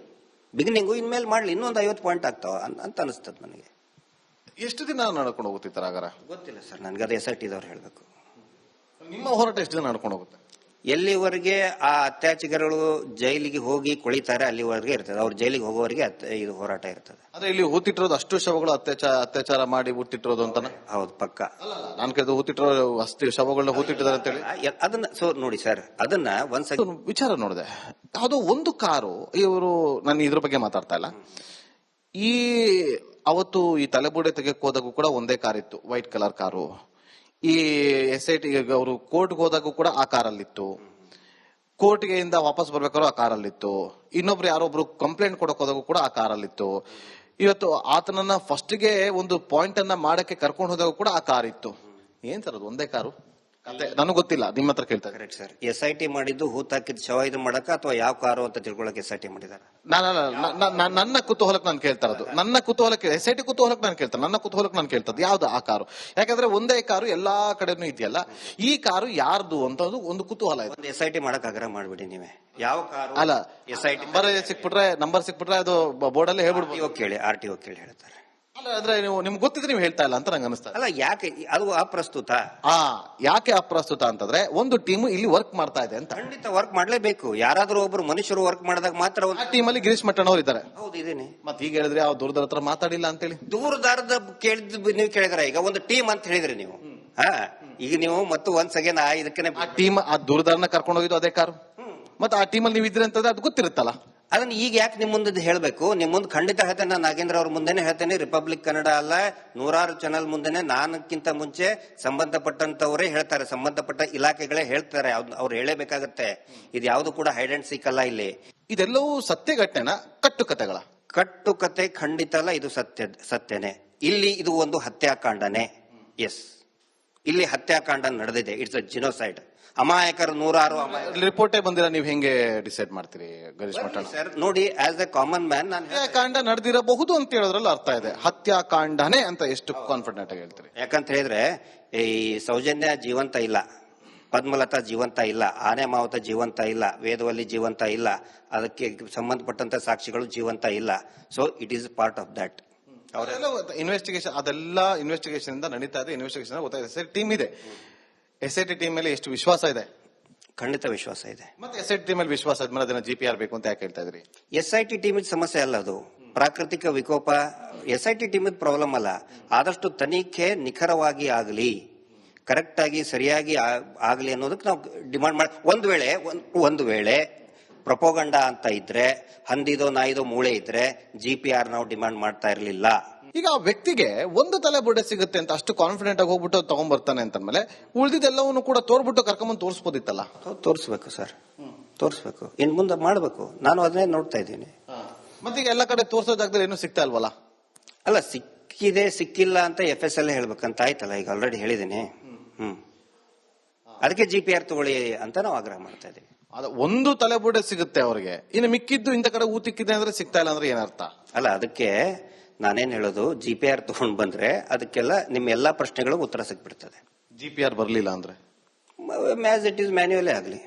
Speaker 2: ಬಿಗಿನಿಂಗು ಇನ್ಮೇಲೆ ಮಾಡ್ಲಿ ಇನ್ನೊಂದು 50 ಪಾಯಿಂಟ್ ಆಗ್ತಾವ ಅಂತ ಅನಿಸ್ತದೆ ನನಗೆ.
Speaker 1: ಎಷ್ಟು ದಿನ ನಡ್ಕೊಂಡು ಹೋಗುತ್ತಿತ್ತರ ಹಾಗಾರ?
Speaker 2: ಗೊತ್ತಿಲ್ಲ ಸರ್ ನನಗೆ, ಅದು SIT ದವ್ರು ಹೇಳ್ಬೇಕು.
Speaker 1: ನಿಮ್ಮ ಹೋರಾಟ ಎಷ್ಟು ದಿನ ನಡ್ಕೊಂಡು ಹೋಗುತ್ತೆ?
Speaker 2: ಎಲ್ಲಿವರೆಗೆ ಆ ಅತ್ಯಾಚಾರಿಗಳು ಜೈಲಿಗೆ ಹೋಗಿ ಕೊಳಿತಾರೆ ಅಲ್ಲಿವರೆಗೆ ಇರ್ತದೆ. ಅವ್ರು ಜೈಲಿಗೆ ಹೋಗೋವರೆಗೆ ಇದು ಹೋರಾಟ ಇರ್ತದೆ.
Speaker 1: ಅದೇ ಇಲ್ಲಿ ಹೂತಿಟ್ಟಿರೋದು ಅಷ್ಟು ಶವಗಳು ಅತ್ಯಾಚಾರ ಮಾಡಿ ಹುಟ್ಟಿಟ್ಟಿರೋದು ಅಂತ?
Speaker 2: ಹೌದು, ಪಕ್ಕ.
Speaker 1: ನಾನು ಕೇಳಿದ ಹೂತಿಟ್ಟಿರೋ ಅಷ್ಟು ಶವಗಳನ್ನ ಹೂತಿಟ್ಟಿದ್ದಾರೆ ಅಂತ ಹೇಳಿ.
Speaker 2: ಅದನ್ನ ನೋಡಿ ಸರ್, ಅದನ್ನ
Speaker 1: ವಿಚಾರ ನೋಡಿದೆ. ಯಾವುದೋ ಒಂದು ಕಾರು, ಇವರು ನಾನು ಇದ್ರ ಬಗ್ಗೆ ಮಾತಾಡ್ತಾ ಇಲ್ಲ, ಈ ಅವತ್ತು ಈ ತಲೆಬುಡೆ ತೆಗೆಕ್ ಹೋದಾಗೂ ಕೂಡ ಒಂದೇ ಕಾರ್ ಇತ್ತು, ವೈಟ್ ಕಲರ್ ಕಾರು. ಈ SIT ಅವರು ಕೋರ್ಟ್ಗೆ ಹೋದಾಗೂ ಕೂಡ ಆ ಕಾರಲ್ಲಿತ್ತು. ಕೋರ್ಟ್ಗೆ ಇಂದ ವಾಪಸ್ ಬರ್ಬೇಕಾದ್ರೂ ಆ ಕಾರಲ್ಲಿತ್ತು. ಇನ್ನೊಬ್ರು ಯಾರೊಬ್ರು ಕಂಪ್ಲೇಂಟ್ ಕೊಡಕ್ ಹೋದಾಗೂ ಕೂಡ ಆ ಕಾರಲ್ಲಿತ್ತು. ಇವತ್ತು ಆತನನ್ನ ಫಸ್ಟ್ಗೆ ಒಂದು ಪಾಯಿಂಟ್ ಅನ್ನ ಮಾಡಕ್ಕೆ ಕರ್ಕೊಂಡು ಹೋದಾಗ ಕೂಡ ಆ ಕಾರ್ ಇತ್ತು. ಏನ್ ಸರ್ ಅದು ಒಂದೇ ಕಾರು? ನನಗೆ ಗೊತ್ತಿಲ್ಲ, ನಿಮ್ಮ ಹತ್ರ ಕೇಳ್ತಾ.
Speaker 2: Correct sir. SIT ಮಾಡಿದ್ದು ಹೂತ್ ಹಾಕಿದ್ ಶವ ಇದು ಮಾಡಕ ಅಥವಾ ಯಾವ ಕಾರು ಅಂತ ತಿಳ್ಕೊಳಕ್ಕೆ SIT ಮಾಡಿದಾರೆ?
Speaker 1: ನನ್ನ ಕುತೂಹಲಕ್ಕೆ ನಾನು ಕೇಳ್ತಾ ಇರೋದು. ನನ್ನ ಕುತೂಹಲಕ್ಕೆ SIT ಕುತೂಹಲಕ್ಕೆ ನಾನು ಕೇಳ್ತಾ, ನನ್ನ ಕುತೂಹಲಕ್ಕೆ ನಾನು ಕೇಳ್ತದ್ದು ಯಾವ್ದು ಆ ಕಾರು? ಯಾಕಂದ್ರೆ ಒಂದೇ ಕಾರು ಎಲ್ಲಾ ಕಡೆನೂ ಇದೆಯಲ್ಲ, ಈ ಕಾರು ಯಾರ್ದು ಅಂತ ಒಂದು ಕುತೂಹಲ ಇದೆ.
Speaker 2: ಒಂದು SIT ಮಾಡಕ್ ಆಗ್ರಹ ಮಾಡ್ಬಿಡಿ ನೀವೇ. ಯಾವ ಕಾರು
Speaker 1: ಅಲ್ಲ,
Speaker 2: SIT
Speaker 1: ನಂಬರ್ ಸಿಕ್ಬಿಟ್ರೆ ಅದು ಬೋರ್ಡ್ ಅಲ್ಲಿ ಹೇಳ್ಬಿಡ್ಬೋದು.
Speaker 2: RTO ಕೇಳಿ ಹೇಳ್ತಾರೆ.
Speaker 1: ಅಲ್ಲ, ಅಂದ್ರೆ ನಿಮ್ಗೆ ಗೊತ್ತಿದ್ರೆ ನೀವು ಹೇಳ್ತಾ ಇಲ್ಲ ಅಂತ ನಂಗೆ ಅನಿಸ್ತಾ.
Speaker 2: ಅಲ್ಲ, ಯಾಕೆ ಅದು ಅಪ್ರಸ್ತುತ?
Speaker 1: ಯಾಕೆ ಅಪ್ರಸ್ತುತ ಅಂತಂದ್ರೆ ಒಂದು ಟೀಮ್ ಇಲ್ಲಿ ವರ್ಕ್ ಮಾಡ್ತಾ ಇದೆ ಅಂತ.
Speaker 2: ಖಂಡಿತ ವರ್ಕ್ ಮಾಡ್ಲೇಬೇಕು. ಯಾರಾದ್ರೂ ಒಬ್ರು ಮನುಷ್ಯರು ವರ್ಕ್ ಮಾಡಿದಾಗ ಮಾತ್ರ.
Speaker 1: ಆ ಟೀಮ್ ಅಲ್ಲಿ ಗಿರೀಶ್ ಮಟ್ಟಣ್ಣವ್ರು ಇದ್ದಾರೆ.
Speaker 2: ಹೌದು, ಇದೇನೆ.
Speaker 1: ಮತ್ತೆ ಈಗ ಹೇಳಿದ್ರೆ ಯಾವ ದೂರದರ ಹತ್ರ ಮಾತಾಡಿಲ್ಲ ಅಂತೇಳಿ.
Speaker 2: ದೂರದಾರದ ಕೇಳಿದ್ ನೀವು ಕೇಳಿದ್ರೆ ಈಗ ಒಂದು ಟೀಮ್ ಅಂತ ಹೇಳಿದ್ರಿ ನೀವು. ಈಗ ನೀವು ಮತ್ತು ಒನ್ಸ್ ಅಗೇನ್ ಇದಕ್ಕೆ
Speaker 1: ಆ ಟೀಮ್ ಆ ದೂರದಾರನ ಕರ್ಕೊಂಡು ಹೋಗಿದ್ದು ಅದೇ ಕಾರು. ಮತ್ತೆ ಆ ಟೀಮಲ್ಲಿ ನೀವು ಇದ್ರಿ ಅಂತಂದ್ರೆ ಅದು ಗೊತ್ತಿರುತ್ತಲ್ಲ.
Speaker 2: ಅದನ್ನ ಈಗ ಯಾಕೆ ನಿಮ್ ಮುಂದೆ ಹೇಳ್ಬೇಕು? ನಿಮ್ ಮುಂದೆ ಖಂಡಿತ ಹೇಳ್ತೇನೆ. ನಾನು ನಾಗೇಂದ್ರ ಅವ್ರ ಮುಂದೆನೆ ಹೇಳ್ತೇನೆ. ರಿಪಬ್ಲಿಕ್ ಕನ್ನಡ ಅಲ್ಲ, 100 ಚಾನಲ್ ಮುಂದೆನೆ ನಾನಕ್ಕಿಂತ ಮುಂಚೆ ಸಂಬಂಧಪಟ್ಟಂತವರೇ ಹೇಳ್ತಾರೆ, ಸಂಬಂಧಪಟ್ಟ ಇಲಾಖೆಗಳೇ ಹೇಳ್ತಾರೆ. ಅವ್ರು ಹೇಳಬೇಕಾಗತ್ತೆ. ಇದು ಯಾವ್ದು ಕೂಡ ಹೈಡ್ ಅಂಡ್ ಸೀಕ್ ಅಲ್ಲ. ಇಲ್ಲಿ
Speaker 1: ಇದೆಲ್ಲವೂ ಸತ್ಯ ಘಟನೆನ ಕಟ್ಟುಕತೆಗಳ?
Speaker 2: ಕಟ್ಟುಕತೆ ಖಂಡಿತ ಅಲ್ಲ, ಇದು ಸತ್ಯನೇ. ಇಲ್ಲಿ ಇದು ಒಂದು ಹತ್ಯಾಕಾಂಡನೇ. ಎಸ್, ಇಲ್ಲಿ ಹತ್ಯಾಕಾಂಡ ನಡೆದಿದೆ. It's a genocide. ಅಮಾಯಕರು 106
Speaker 1: ರಿಪೋರ್ಟೇ ಬಂದಿರ. ನೀವು ಹೆಂಗೆ ಡಿಸೈಡ್ ಮಾಡ್ತೀರಿ ಗಿರೀಶ್ ಮಟ್ಟಣ್ಣ?
Speaker 2: ಸರ್ ನೋಡಿ, ಆಸ್ ಎ ಕಾಮನ್ ಮ್ಯಾನ್ ನಾನು
Speaker 1: ಹತ್ಯಾಕಾಂಡ ನಡೆದಿರಬಹುದು ಅಂತ ಹೇಳೋದ್ರಲ್ಲಿ ಅರ್ಥ ಇದೆ. ಹತ್ಯಾಕಾಂಡನೇ ಅಂತ ಎಷ್ಟು ಕಾನ್ಫಿಡೆಂಟ್ ಆಗಿ ಹೇಳ್ತೀರಿ?
Speaker 2: ಯಾಕಂತ ಹೇಳಿದ್ರೆ ಈ ಸೌಜನ್ಯ ಜೀವಂತ ಇಲ್ಲ, ಪದ್ಮಲತಾ ಜೀವಂತ ಇಲ್ಲ, ಆನೆ ಮಾವತ ಜೀವಂತ ಇಲ್ಲ, ವೇದವಲ್ಲಿ ಜೀವಂತ ಇಲ್ಲ, ಅದಕ್ಕೆ ಸಂಬಂಧಪಟ್ಟಂತ ಸಾಕ್ಷಿಗಳು ಜೀವಂತ ಇಲ್ಲ. So it is part of that.
Speaker 1: Investigation ಅದೆಲ್ಲ ಇನ್ವೆಸ್ಟಿಗೇಷನ್ ಇಂದ ನಡೀತಾ ಇದೆ. ಇನ್ವೆಸ್ಟಿಗೇಷನ್ ಗೊತ್ತಾಗಿದೆ. ಟೀಮ್ ಇದೆ. SIT ಟೀಮ್ ಮೇಲೆ ಎಷ್ಟು ವಿಶ್ವಾಸ ಇದೆ?
Speaker 2: ಖಂಡಿತ ವಿಶ್ವಾಸ ಇದೆ.
Speaker 1: ಮತ್ತೆ SIT ಟೀಮ್ ಮೇಲೆ ವಿಶ್ವಾಸ ಆದ್ಮೇಲೆ ಅದನ್ನ GPR ಬೇಕು ಅಂತ ಯಾಕೆ ಹೇಳ್ತಾ ಇದ್ರಿ?
Speaker 2: SIT ಟೀಮ್ ಸಮಸ್ಯೆ ಅಲ್ಲ, ಅದು ಪ್ರಾಕೃತಿಕ ವಿಕೋಪ. SIT ಟೀಮ್ ಪ್ರಾಬ್ಲಮ್ ಅಲ್ಲ. ಆದಷ್ಟು ತನಿಖೆ ನಿಖರವಾಗಿ ಆಗಲಿ, ಕರೆಕ್ಟ್ ಆಗಿ ಸರಿಯಾಗಿ ಆಗಲಿ ಅನ್ನೋದಕ್ಕೆ ನಾವು ಡಿಮಾಂಡ್ ಮಾಡಿ. ಒಂದು ವೇಳೆ ಪ್ರೊಪೋಗಂಡ ಅಂತ ಇದ್ರೆ, ಹಂದಿದೋ ನಾಯಿದೋ ಮೂಳೆ ಇದ್ರೆ GPR ನಾವು ಡಿಮಾಂಡ್ ಮಾಡ್ತಾ ಇರಲಿಲ್ಲ.
Speaker 1: ಈಗ ಆ ವ್ಯಕ್ತಿಗೆ ಒಂದು ತಲೆ ಬುಡ್ಡೆ ಸಿಗುತ್ತೆ ಅಂತ ಅಷ್ಟು ಕಾನ್ಫಿಡೆಂಟ್ ಆಗಿ ಹೋಗ್ಬಿಟ್ಟು ತಗೊಂಡ್ಬರ್ತಾನೆ ಅಂತಂದ್ಮೇಲೆ ಉಳಿದಿದ್ದೆಲ್ಲವನ್ನು ಕೂಡ ತೋರ್ಬಿಟ್ಟು ಕರ್ಕೊಂಬಂದು ತೋರಿಸಬಹುದಿತ್ತಲ್ಲ?
Speaker 2: ತೋರಿಸ್ಬೇಕು ಸರ್, ತೋರಿಸ್ಬೇಕು. ಇನ್ ಮುಂದೆ ಮಾಡ್ಬೇಕು. ನಾನು ಅದನ್ನೇ ನೋಡ್ತಾ ಇದ್ದೀನಿ.
Speaker 1: ಮತ್ತೆ ಈಗ ಎಲ್ಲ ಕಡೆ ತೋರ್ಸೋ ಜಾಗದಲ್ಲಿ ಏನು ಸಿಗ್ತಾ ಇಲ್ವಲ್ಲ?
Speaker 2: ಅಲ್ಲ, ಸಿಕ್ಕಿಲ್ಲ ಅಂತ FSL ಹೇಳ್ಬೇಕಂತ ಆಯ್ತಲ್ಲ. ಈಗ ಆಲ್ರೆಡಿ ಹೇಳಿದ್ದೀನಿ. ಅದಕ್ಕೆ GPR ತಗೊಳ್ಳಿ ಅಂತ ನಾವು ಆಗ್ರಹ ಮಾಡ್ತಾ ಇದೀವಿ.
Speaker 1: ಒಂದು ತಲೆಬುಡೆ ಸಿಗುತ್ತೆ ಅವ್ರಿಗೆ, ಇನ್ನು ಮಿಕ್ಕಿದ್ದು ಇಂಥ ಕಡೆ ಊತಿಕ್ಕಿದೆ ಅಂದ್ರೆ ಸಿಗ್ತಾ ಇಲ್ಲ ಅಂದ್ರೆ ಏನರ್ಥ?
Speaker 2: ಅಲ್ಲ, ಅದಕ್ಕೆ ನಾನೇನ್ ಹೇಳೋದು, GPR ತಗೊಂಡ್ ಬಂದ್ರೆ ಅದಕ್ಕೆಲ್ಲ ನಿಮ್ಮ ಎಲ್ಲಾ ಪ್ರಶ್ನೆಗಳು ಉತ್ತರ ಸಿಕ್ಬಿಡ್ತದೆ.
Speaker 1: GPR ಬರ್ಲಿಲ್ಲ ಅಂದ್ರೆ
Speaker 2: ಮ್ಯಾಸ್ ಇಟ್ ಈಸ್ ಮ್ಯಾನ್ಯುವಲ್ ಆಗ್ಲಿ.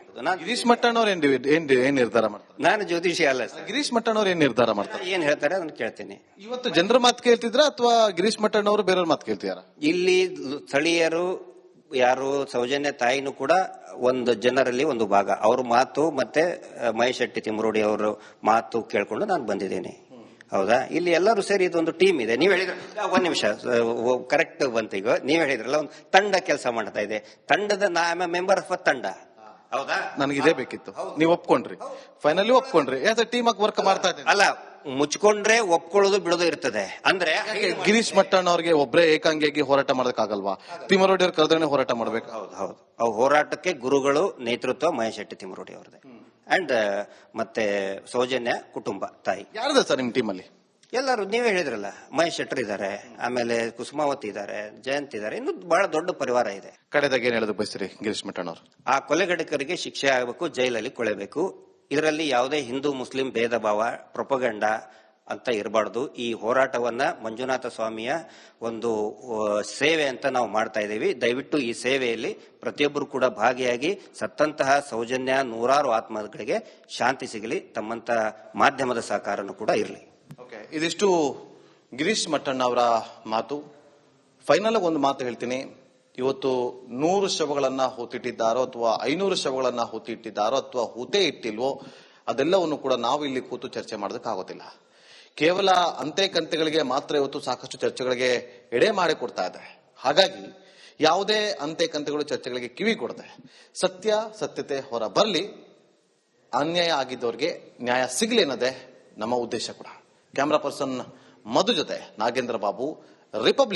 Speaker 1: ಗಿರೀಶ್ ಮಟ್ಟಣ್ಣವ್ರು ಏನ್ ನಿರ್ಧಾರ ಮಾಡ್ತಾರೆ?
Speaker 2: ನಾನು ಜ್ಯೋತಿಷಿ ಅಲ್ಲ ಸರ್.
Speaker 1: ಗಿರೀಶ್ ಮಟ್ಟಣ್ಣವ್ರು ಏನ್ ನಿರ್ಧಾರ ಮಾಡ್ತಾರೆ?
Speaker 2: ಏನ್ ಹೇಳ್ತಾರೆ ಅದನ್ನ ಕೇಳ್ತೀನಿ.
Speaker 1: ಇವತ್ತು ಜನರ ಮಾತು ಕೇಳ್ತಿದ್ರ ಅಥವಾ ಗಿರೀಶ್ ಮಟ್ಟಣ್ಣವರು ಬೇರೆಯವ್ರ ಮಾತು ಕೇಳ್ತಿದಾರ?
Speaker 2: ಇಲ್ಲಿ ಸ್ಥಳೀಯರು ಯಾರು ಸೌಜನ್ಯ ತಾಯಿನೂ ಕೂಡ ಒಂದು ಜನರಲ್ಲಿ ಒಂದು ಭಾಗ. ಅವ್ರ ಮಾತು ಮತ್ತೆ ಮಹೇಶ್ ಶೆಟ್ಟಿ ತಿಮ್ಮರೋಡಿ ಅವರ ಮಾತು ಕೇಳ್ಕೊಂಡು ನಾನು ಬಂದಿದ್ದೇನೆ. ಹೌದಾ? ಇಲ್ಲಿ ಎಲ್ಲರೂ ಸೇರಿ ಇದೊಂದು ಟೀಮ್ ಇದೆ. ನೀವ್ ಹೇಳಿದ್ರೆ ಒಂದ್ ನಿಮಿಷ ಕರೆಕ್ಟ್ ಬಂತ. ಈಗ ನೀವ್ ಹೇಳಿದ್ರಲ್ಲ, ಒಂದು ತಂಡ ಕೆಲಸ ಮಾಡ್ತಾ ಇದೆ. ತಂಡದ ಮೆಂಬರ್ ಆಫ್ ತಂಡ. ಹೌದಾ?
Speaker 1: ನನಗಿದೇ ಬೇಕಿತ್ತು. ನೀವು ಒಪ್ಕೊಂಡ್ರಿ, ಫೈನಲಿ ಒಪ್ಕೊಂಡ್ರಿ. ಟೀಮ್ ಆಗಿ ವರ್ಕ್ ಮಾಡ್ತಾ ಇದ್ದೀನಿ.
Speaker 2: ಅಲ್ಲ, ಮುಚ್ಕೊಂಡ್ರೆ ಒಪ್ಕೊಳ್ಳೋದು ಬಿಡೋದು ಇರ್ತದೆ. ಅಂದ್ರೆ
Speaker 1: ಗಿರೀಶ್ ಮಟ್ಟಣ್ಣ ಅವ್ರಿಗೆ ಒಬ್ಬರೇ ಏಕಾಂಗಿಯಾಗಿ ಹೋರಾಟ ಮಾಡೋದಕ್ಕಾಗಲ್ವಾ? ತಿಮ್ಮರೋಡಿ ಅವ್ರ ಕರೆದ್ರೆ ಹೋರಾಟ ಮಾಡ್ಬೇಕು.
Speaker 2: ಹೌದು. ಅವ್ ಹೋರಾಟಕ್ಕೆ ಗುರುಗಳು ನೇತೃತ್ವ ಮಹೇಶ್ ಶೆಟ್ಟಿ ತಿಮ್ಮರೋಡಿ ಅವ್ರದೇ. ಅಂಡ್ ಮತ್ತೆ ಸೌಜನ್ಯ ಕುಟುಂಬ ತಾಯಿ.
Speaker 1: ಯಾರದ ಸರ್ ನಿಮ್ ಟೀಮ್ ಅಲ್ಲಿ?
Speaker 2: ಎಲ್ಲರೂ ನೀವೇ ಹೇಳಿದ್ರಲ್ಲ, ಮಹೇಶ್ ಶೆಟ್ಟರ್ ಇದ್ದಾರೆ, ಆಮೇಲೆ ಕುಸುಮಾವತಿ ಇದ್ದಾರೆ, ಜಯಂತ್ ಇದ್ದಾರೆ, ಇನ್ನು ಬಹಳ ದೊಡ್ಡ ಪರಿವಾರ ಇದೆ.
Speaker 1: ಕಡೆದಾಗ ಏನ್ ಹೇಳೋದು ಬಯಸ್ತೀರಿ ಗಿರೀಶ್ ಮಟ್ಟಣ್ಣವ್ರು?
Speaker 2: ಆ ಕೊಲೆಗಡಕರಿಗೆ ಶಿಕ್ಷೆ ಆಗಬೇಕು, ಜೈಲಲ್ಲಿ ಕೊಳೆಬೇಕು. ಇದರಲ್ಲಿ ಯಾವುದೇ ಹಿಂದೂ ಮುಸ್ಲಿಂ ಭೇದ ಭಾವ, ಪ್ರೊಪಗಂಡ ಅಂತ ಇರಬಾರ್ದು. ಈ ಹೋರಾಟವನ್ನ ಮಂಜುನಾಥ ಸ್ವಾಮಿಯ ಒಂದು ಸೇವೆ ಅಂತ ನಾವು ಮಾಡ್ತಾ ಇದ್ದೀವಿ. ದಯವಿಟ್ಟು ಈ ಸೇವೆಯಲ್ಲಿ ಪ್ರತಿಯೊಬ್ಬರು ಕೂಡ ಭಾಗಿಯಾಗಿ ಸತ್ತಂತಹ ಸೌಜನ್ಯ ನೂರಾರು ಆತ್ಮಗಳಿಗೆ ಶಾಂತಿ ಸಿಗಲಿ. ತಮ್ಮಂತ ಮಾಧ್ಯಮದ ಸಹಕಾರನೂ ಕೂಡ ಇರಲಿ.
Speaker 1: ಇದಿಷ್ಟು ಗಿರೀಶ್ ಮಟ್ಟಣ್ಣ ಅವರ ಮಾತು. ಫೈನಲ್ ಒಂದು ಮಾತು ಹೇಳ್ತೀನಿ. ಇವತ್ತು 100 ಶವಗಳನ್ನ ಹೂತಿಟ್ಟಿದ್ದಾರೋ ಅಥವಾ 500 ಶವಗಳನ್ನ ಹೂತಿಟ್ಟಿದ್ದಾರೋ ಅಥವಾ ಹೂತೇ ಇಟ್ಟಿಲ್ವೋ ಅದೆಲ್ಲವನ್ನು ಕೂಡ ನಾವು ಇಲ್ಲಿ ಕೂತು ಚರ್ಚೆ ಮಾಡೋದಕ್ಕಾಗೋದಿಲ್ಲ. ಕೇವಲ ಅಂತೆ ಕಂತೆಗಳಿಗೆ ಮಾತ್ರ ಇವತ್ತು ಸಾಕಷ್ಟು ಚರ್ಚೆಗಳಿಗೆ ಎಡೆ ಮಾಡಿ ಕೊಡ್ತಾ ಇದೆ. ಹಾಗಾಗಿ ಯಾವುದೇ ಅಂತೆ ಕಂತೆಗಳು ಚರ್ಚೆಗಳಿಗೆ ಕಿವಿ ಕೊಡದೆ ಸತ್ಯತೆ ಹೊರ ಬರಲಿ, ಅನ್ಯಾಯ ಆಗಿದ್ದವರಿಗೆ ನ್ಯಾಯ ಸಿಗಲಿ ಅನ್ನೋದೇ ನಮ್ಮ ಉದ್ದೇಶ ಕೂಡ. ಕ್ಯಾಮರಾ ಪರ್ಸನ್ ಮಧು ಜೊತೆ ನಾಗೇಂದ್ರ ಬಾಬು, ರಿಪಬ್ಲಿಕ್.